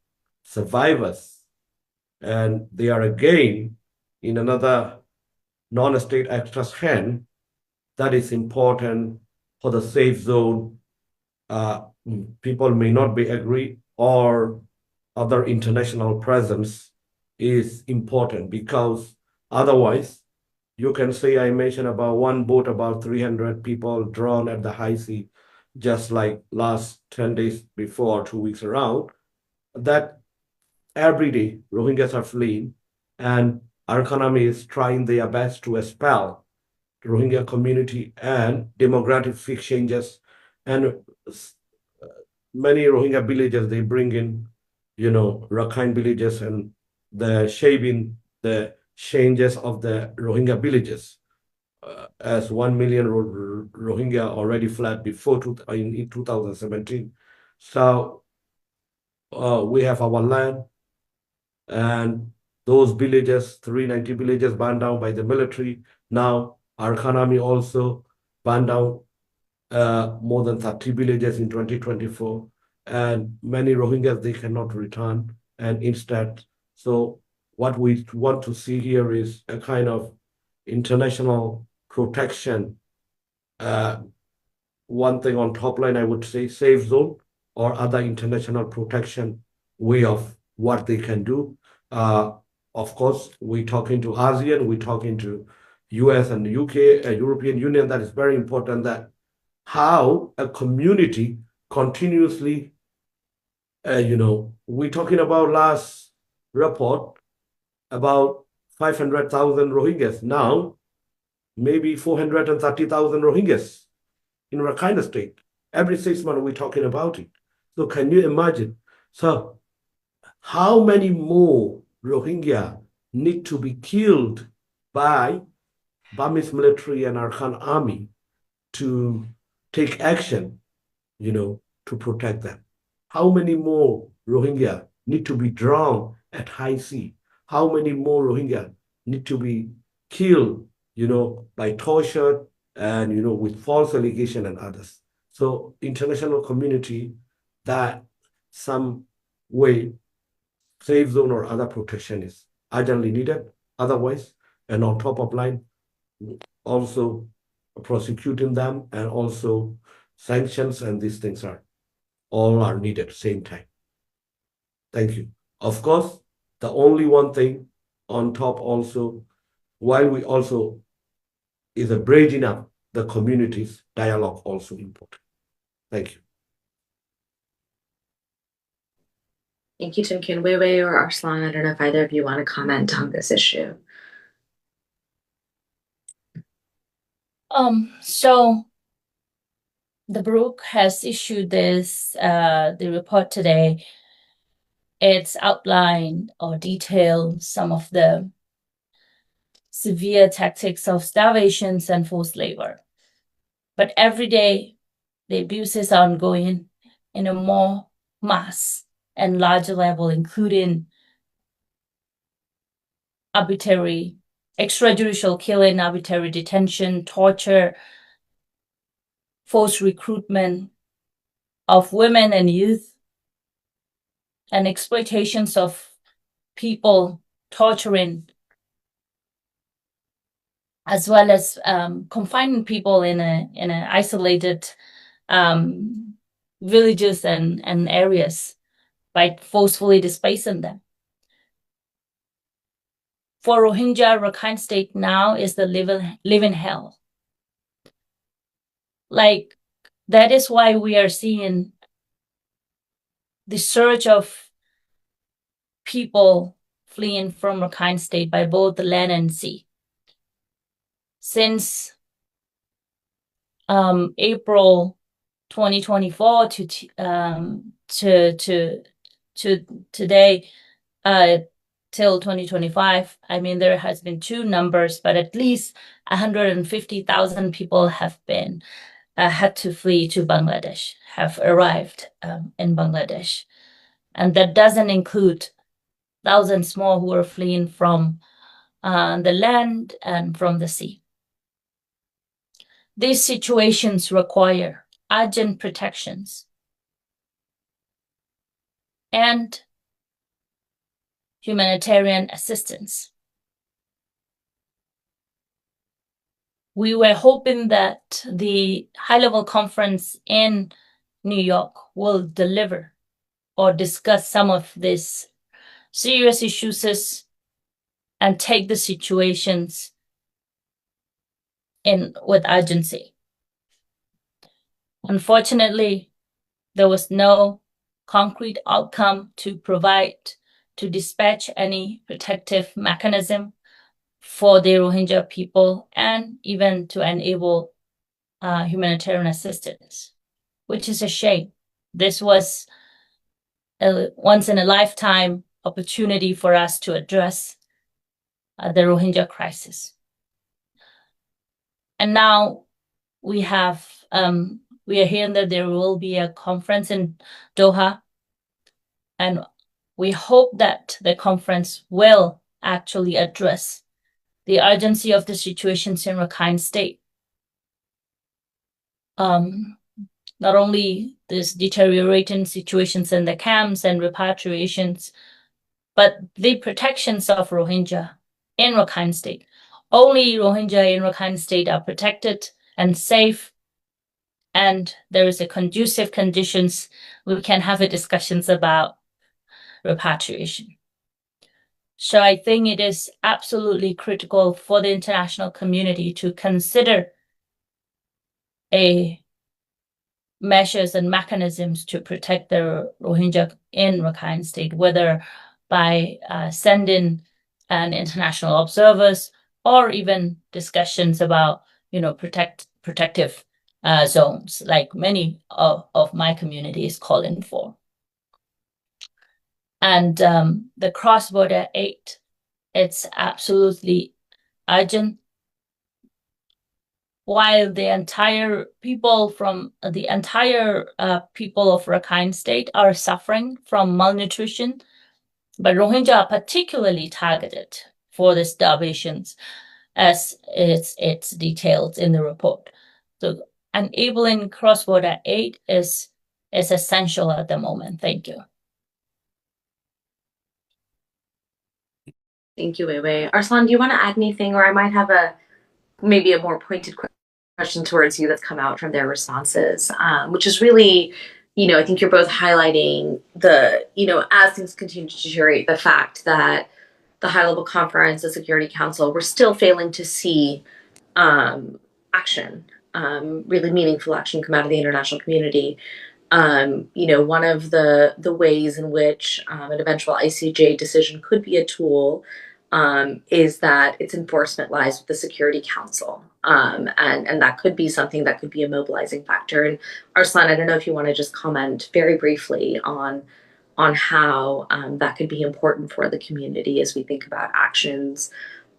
survivors and they are again in another non-state actor's hand, that is important for the safe zone. People may not be agree, or other international presence is important, because otherwise you can say I mentioned about one boat, about 300 people drowned at the high sea, just like last 10 days before, 2 weeks around, that every day Rohingyas are fleeing, and Arakan Army is trying their best to expel Rohingya community and demographic changes, and many Rohingya villages they bring in, Rakhine villages, and the shaping the changes of the Rohingya villages. As 1 million Rohingya already fled before in 2017. So we have our land, and those villages, 390 villages burned down by the military. Now, Arakan Army also burned down more than 30 villages in 2024, and many Rohingyas, they cannot return. And instead, so what we want to see here is a kind of international protection. One thing on top line, I would say safe zone or other international protection way of what they can do. Of course, we talking to ASEAN, we talking to US and UK, European Union. That is very important, that how a community continuously, we're talking about last report about 500,000 Rohingyas. Now, maybe 430,000 Rohingyas in Rakhine State. Every 6 months, we're talking about it. So can you imagine? So how many more Rohingya need to be killed by Burmese military and Arakan Army to take action, to protect them? How many more Rohingya need to be drowned at high sea? How many more Rohingya need to be killed, by torture and, with false allegation and others? So international community, that some way safe zone or other protection is urgently needed. Otherwise, and on top of line, also prosecuting them, and also sanctions, and these things all are needed at the same time. Thank you. Of course, the only one thing on top also, while we also is a bridging up the communities, dialogue also important. Thank you. Thank you, Tun Khin. Wai Wai or Arsalan, I don't know if either of you want to comment on this issue. So the BROUK has issued the report today. It's outlined or detailed some of the severe tactics of starvations and forced labor. But every day, the abuses are ongoing in a more mass and larger level, including arbitrary, extrajudicial killing, arbitrary detention, torture, forced recruitment of women and youth, and exploitations of people, torturing, as well as confining people in a isolated villages and areas by forcefully displacing them. For Rohingya, Rakhine State now is the living hell. Like, that is why we are seeing the surge of people fleeing from Rakhine State by both the land and sea. Since April 2024 to today, till 2025, I mean, there has been two numbers, but at least 150,000 people have been had to flee to Bangladesh, have arrived in Bangladesh. And that doesn't include thousands more who are fleeing from the land and from the sea. These situations require urgent protections and humanitarian assistance. we were hoping that the high-level conference in New York will deliver or discuss some of these serious issues and take the situations in with urgency. Unfortunately, there was no concrete outcome to dispatch any protective mechanism for the Rohingya people and even to enable humanitarian assistance, which is a shame. This was a once-in-a-lifetime opportunity for us to address the Rohingya crisis. And now we are hearing that there will be a conference in Doha, and we hope that the conference will actually address the urgency of the situations in Rakhine State. Not only this deteriorating situations in the camps and repatriations, but the protections of Rohingya in Rakhine State. Only Rohingya in Rakhine State are protected and safe, and there is a conducive conditions we can have a discussions about repatriation. So I think it is absolutely critical for the international community to consider measures and mechanisms to protect the Rohingya in Rakhine State, whether by sending an international observers or even discussions about, protective zones, like many of my community is calling for. And the cross-border aid, it's absolutely urgent. While the entire people of Rakhine State are suffering from malnutrition, but Rohingya are particularly targeted for the starvations, as it's detailed in the report. So enabling cross-border aid is essential at the moment. Thank you. Thank you, Wai Wai. Arsalan, do you want to add anything? Or I might have maybe a more pointed question towards you that's come out from their responses, which is really, I think you're both highlighting as things continue to deteriorate, the fact that the high-level conference, the Security Council, we're still failing to see action, really meaningful action come out of the international community. One of the ways in which an eventual ICJ decision could be a tool is that its enforcement lies with the Security Council. And that could be something that could be a mobilizing factor. And Arsalan, I don't know if you want to just comment very briefly on how that could be important for the community as we think about actions,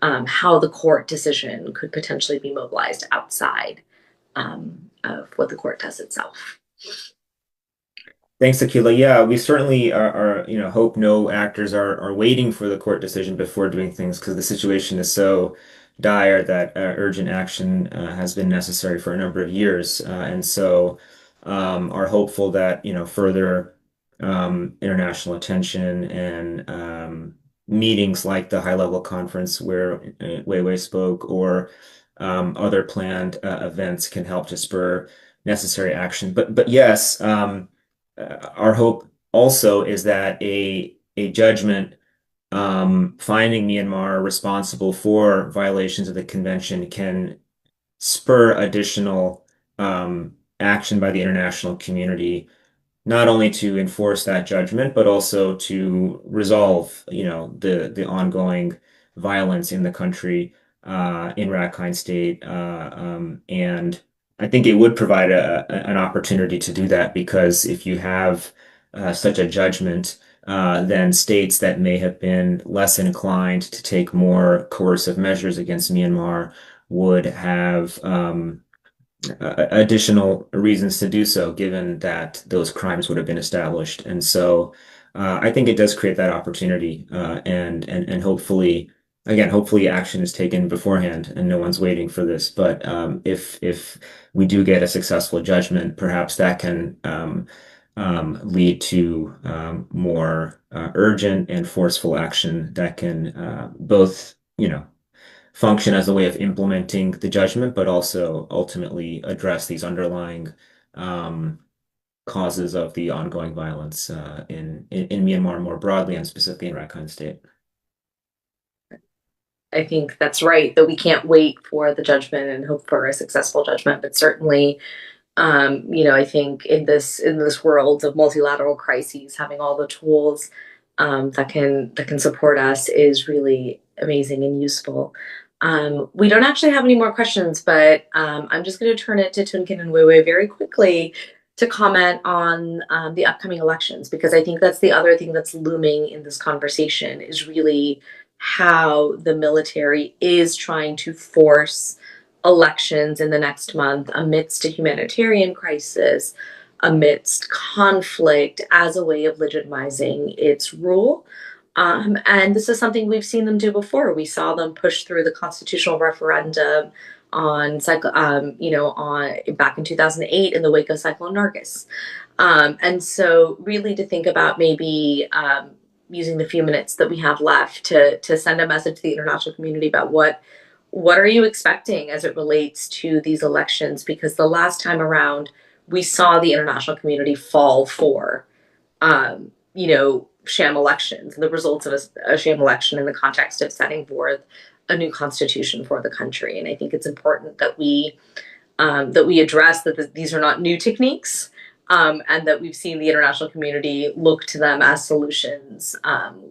how the court decision could potentially be mobilized outside of what the court does itself. Thanks, Akila. Yeah, we certainly are hope no actors are waiting for the court decision before doing things, because the situation is so dire that urgent action has been necessary for a number of years, and so are hopeful that further international attention and meetings like the high-level conference where Wai Wai spoke, or other planned events can help to spur necessary action. But yes. Our hope also is that a judgment finding Myanmar responsible for violations of the convention can spur additional action by the international community, not only to enforce that judgment, but also to resolve, the ongoing violence in the country, in Rakhine State, and I think it would provide an opportunity to do that, because if you have such a judgment, then states that may have been less inclined to take more coercive measures against Myanmar would have additional reasons to do so, given that those crimes would have been established. And so I think it does create that opportunity, and hopefully, again, hopefully action is taken beforehand and no one's waiting for this. But if we do get a successful judgment, perhaps that can lead to more urgent and forceful action that can both, function as a way of implementing the judgment, but also ultimately address these underlying causes of the ongoing violence in Myanmar more broadly and specifically in Rakhine State. I think that's right, that we can't wait for the judgment and hope for a successful judgment, but certainly, I think in this world of multilateral crises, having all the tools that can support us is really amazing and useful. We don't actually have any more questions, but I'm just going to turn it to Tun Khin and Wai Wai very quickly to comment on the upcoming elections, because I think that's the other thing that's looming in this conversation, is really how the military is trying to force elections in the next month amidst a humanitarian crisis, amidst conflict, as a way of legitimizing its rule. And this is something we've seen them do before. We saw them push through the constitutional referendum on back in 2008 in the wake of Cyclone Nargis. And so really to think about maybe using the few minutes that we have left to send a message to the international community about what are you expecting as it relates to these elections? Because the last time around, we saw the international community fall for, sham elections, the results of a sham election in the context of setting forth a new constitution for the country. And I think it's important that we address that these are not new techniques, and that we've seen the international community look to them as solutions,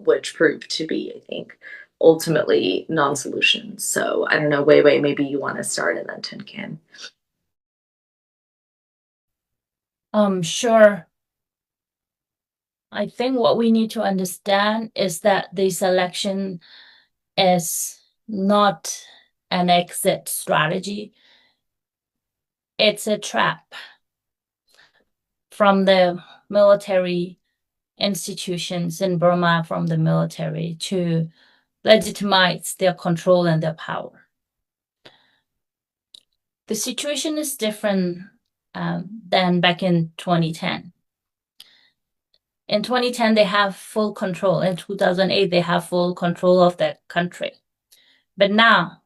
which proved to be, I think, ultimately non-solutions. So I don't know, Wai Wai, maybe you want to start and then Tun Khin. Sure. I think what we need to understand is that this election is not an exit strategy. It's a trap from the military institutions in Burma, from the military, to legitimize their control and their power. The situation is different than back in 2010. In 2010, they have full control. In 2008, they have full control of the country. But now,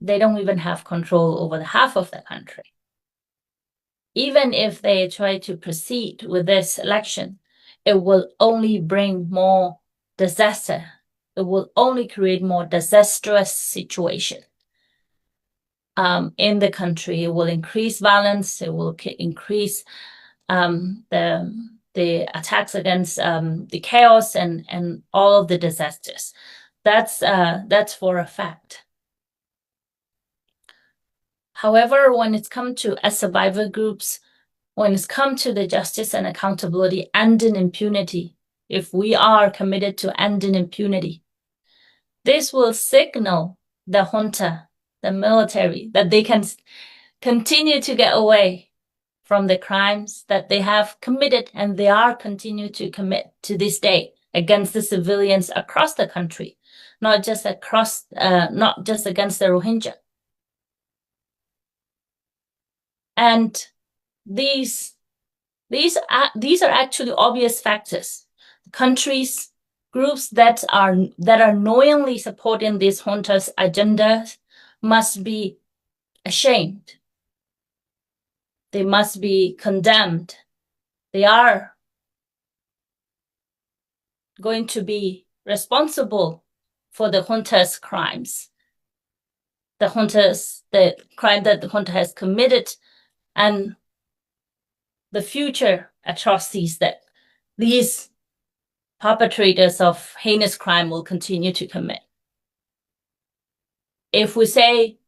they don't even have control over the half of the country. Even if they try to proceed with this election, it will only bring more disaster. It will only create more disastrous situation in the country. It will increase violence. It will increase the attacks against the chaos and all of the disasters. That's for a fact. However, when it's come to as survivor groups, when it's come to the justice and accountability, ending impunity, if we are committed to ending impunity, this will signal the junta, the military, that they can continue to get away from the crimes that they have committed and they are continue to commit to this day against the civilians across the country, not just against the Rohingya. And these are actually obvious factors. Countries, groups that are knowingly supporting this junta's agenda must be ashamed. They must be condemned. They are going to be responsible for the junta's crimes. The crime that the junta has committed and the future atrocities that these perpetrators of heinous crime will continue to commit. If we say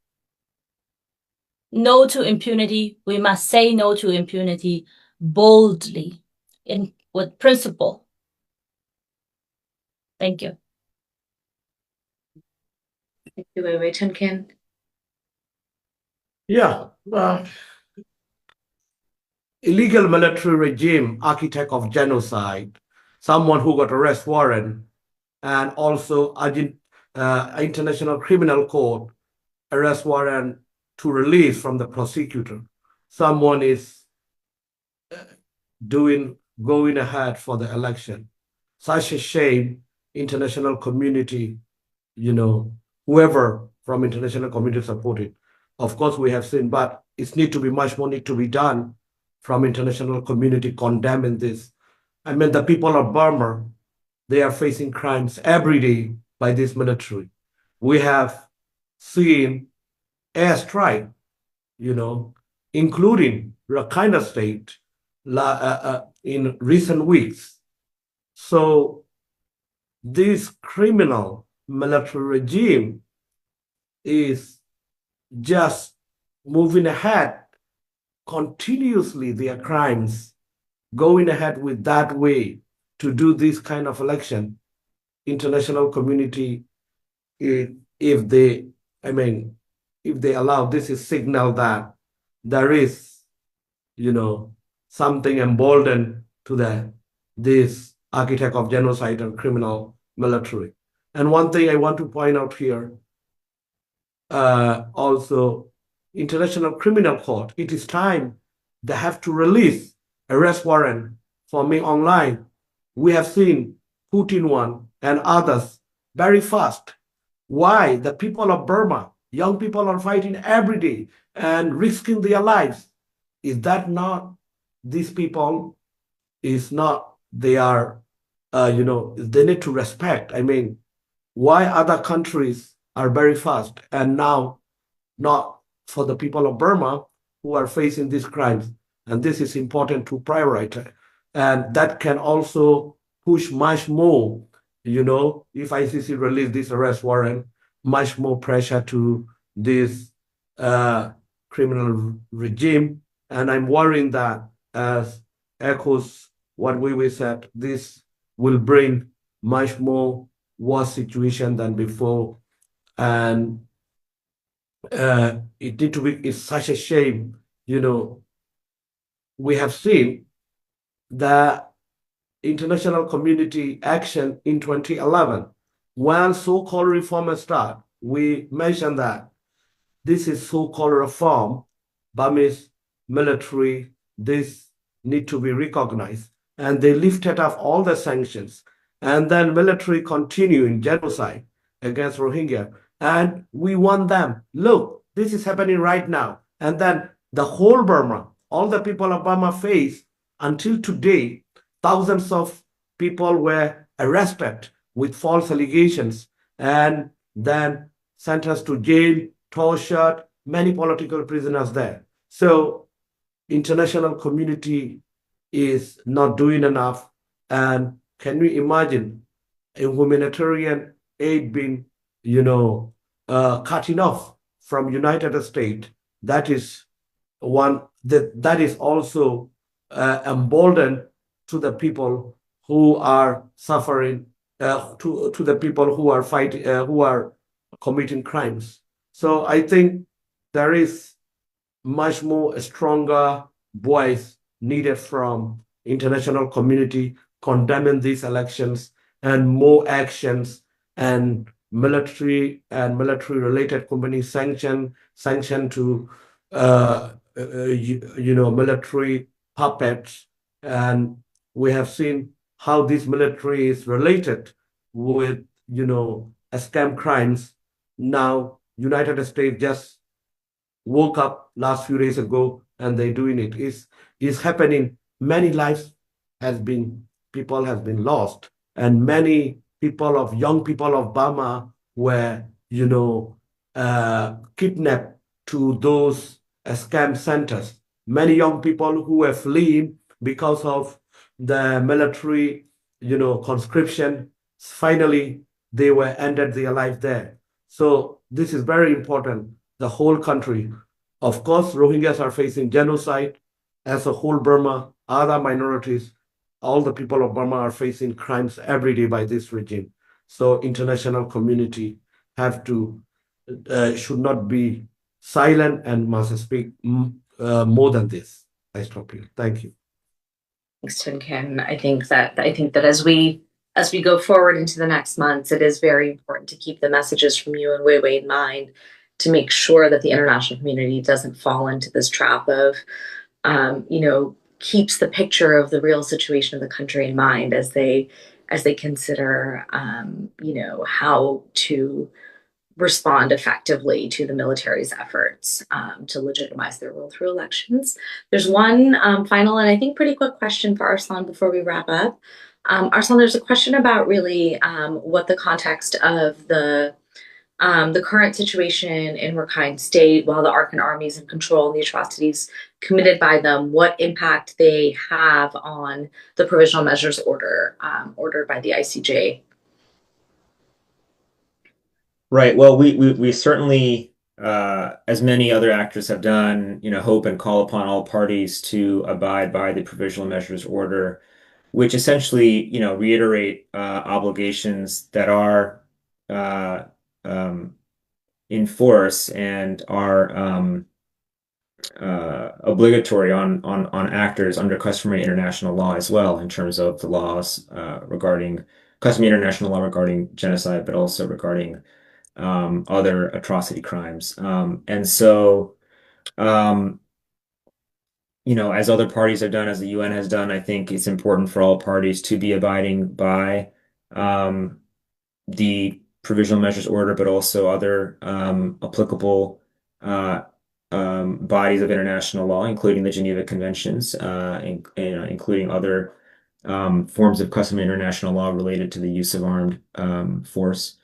no to impunity, we must say no to impunity boldly, with principle. Thank you. Thank you, Wai Wai. Tun Khin. Yeah. Illegal military regime, architect of genocide, someone who got arrest warrant, and also International Criminal Court arrest warrant to release from the prosecutor. Someone is going ahead for the election. Such a shame, international community, whoever from international community support it. Of course, we have seen, but it need to be much more need to be done from international community condemning this. I mean, the people of Burma, they are facing crimes every day by this military. We have seen airstrike, including Rakhine State in recent weeks. So this criminal military regime is just moving ahead continuously, their crimes, going ahead with that way to do this kind of election. International community, if they allow, this is signal that there is, something emboldened to this architect of genocide and criminal military. And one thing I want to point out here, also, International Criminal Court, it is time they have to release arrest warrant for me online. We have seen Putin one and others very fast. Why? The people of Burma, young people are fighting every day and risking their lives. Is that not, these people is not, they are, they need to respect. I mean, why other countries are very fast and now not for the people of Burma who are facing these crimes? And this is important to prioritize. And that can also push much more, if ICC release this arrest warrant, much more pressure to this criminal regime. And I'm worrying that, as echoes what we said, this will bring much more worse situation than before. And it need to be, it's such a shame, we have seen the international community action in 2011. When so-called reformers start, we mentioned that this is so-called reform, Burmese military, this need to be recognized. And they lifted up all the sanctions. And then military continue in genocide against Rohingya. And we want them, look, this is happening right now. And then the whole Burma, all the people of Burma face, until today, thousands of people were arrested with false allegations and then sentenced to jail, tortured, many political prisoners there. So international community is not doing enough. And can we imagine a humanitarian aid being, cutting off from United States? That is one that is also emboldened to the people who are suffering, to the people who are fighting, who are committing crimes. So I think there is much more stronger voice needed from international community condemning these elections, and more actions and military related companies sanction to military puppets. And we have seen how this military is related with scam crimes. Now United States just woke up last few days ago and they're doing it. It's happening. Many lives people has been lost, and many young people of Burma were kidnapped to those scam centers. Many young people who were fleeing because of the military conscription, finally they were ended their life there. So this is very important. The whole country, of course, Rohingyas are facing genocide. As a whole Burma, other minorities, all the people of Burma are facing crimes every day by this regime. So international community should not be silent and must speak more than this. I stop here. Thank you. Thanks, Tun Khin. I think that as we go forward into the next months, it is very important to keep the messages from you and Wai Wai in mind, to make sure that the international community doesn't fall into this trap of, keeps the picture of the real situation of the country in mind as they consider, how to respond effectively to the military's efforts to legitimize their rule through elections. There's one final and I think pretty quick question for Arsalan before we wrap up. Arsalan, there's a question about really what the context of the current situation in Rakhine State, while the Arakan Army is in control and the atrocities committed by them, what impact they have on the provisional measures order ordered by the ICJ. Right. Well, we certainly, as many other actors have done, hope and call upon all parties to abide by the provisional measures order, which essentially, reiterate obligations that are uh, um, in force and are obligatory on actors under customary international law as well, in terms of the laws regarding customary international law regarding genocide, but also regarding other atrocity crimes. And so, as other parties have done, as the UN has done, I think it's important for all parties to be abiding by the provisional measures order, but also other applicable bodies of international law, including the Geneva Conventions, including other forms of customary international law related to the use of armed force.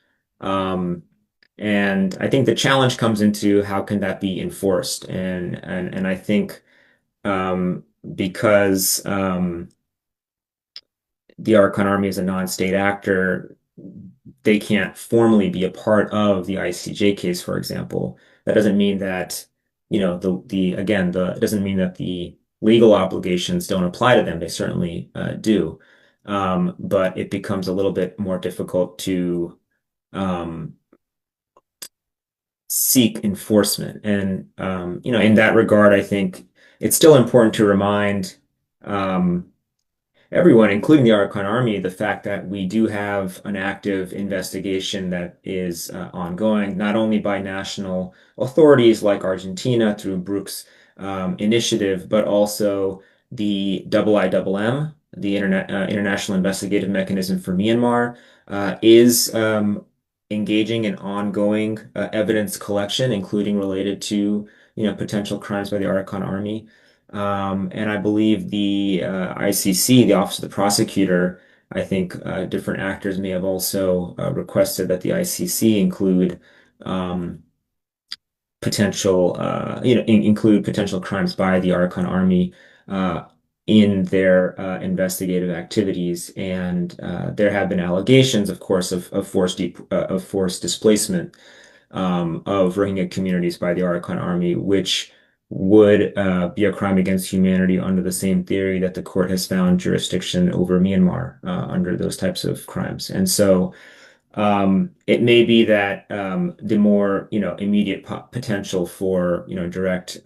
And I think the challenge comes into how can that be enforced? And I think because the Arakan Army is a non-state actor, they can't formally be a part of the ICJ case, for example. That doesn't mean that, it doesn't mean that the legal obligations don't apply to them. They certainly do. But it becomes a little bit more difficult to seek enforcement. And, in that regard, I think it's still important to remind everyone, including the Arakan Army, the fact that we do have an active investigation that is ongoing, not only by national authorities like Argentina through BROUK's initiative, but also the IIMM, the International Investigative Mechanism for Myanmar, is engaging in ongoing evidence collection, including related to potential crimes by the Arakan Army. And I believe the ICC, the Office of the Prosecutor, I think different actors may have also requested that the ICC include include potential crimes by the Arakan Army in their investigative activities. And there have been allegations, of course, of forced displacement of Rohingya communities by the Arakan Army, which would be a crime against humanity under the same theory that the court has found jurisdiction over Myanmar under those types of crimes. And so it may be that the more immediate potential for direct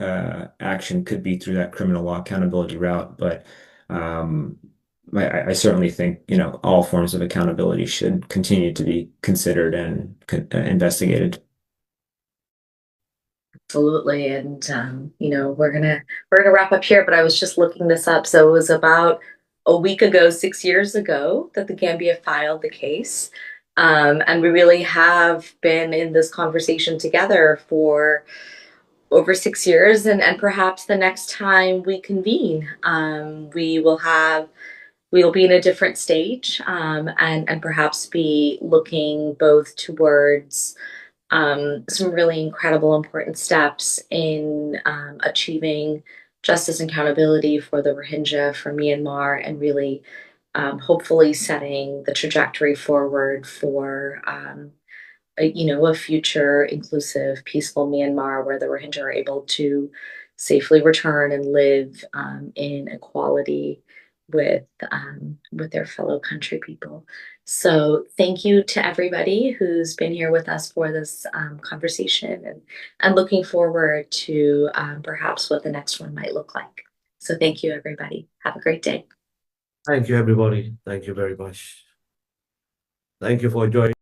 action could be through that criminal law accountability route, but I certainly think all forms of accountability should continue to be considered and investigated. Absolutely. And we're gonna wrap up here, but I was just looking this up. So it was about a week ago, 6 years ago, that the Gambia filed the case. And we really have been in this conversation together for over 6 years, and perhaps the next time we convene, we will be in a different stage, and perhaps be looking both towards some really incredible, important steps in achieving justice and accountability for the Rohingya, for Myanmar, and really hopefully setting the trajectory forward for a future inclusive, peaceful Myanmar where the Rohingya are able to safely return and live in equality with their fellow country people. So thank you to everybody who's been here with us for this conversation, and looking forward to perhaps what the next one might look like. So thank you, everybody. Have a great day. Thank you, everybody. Thank you very much. Thank you for joining.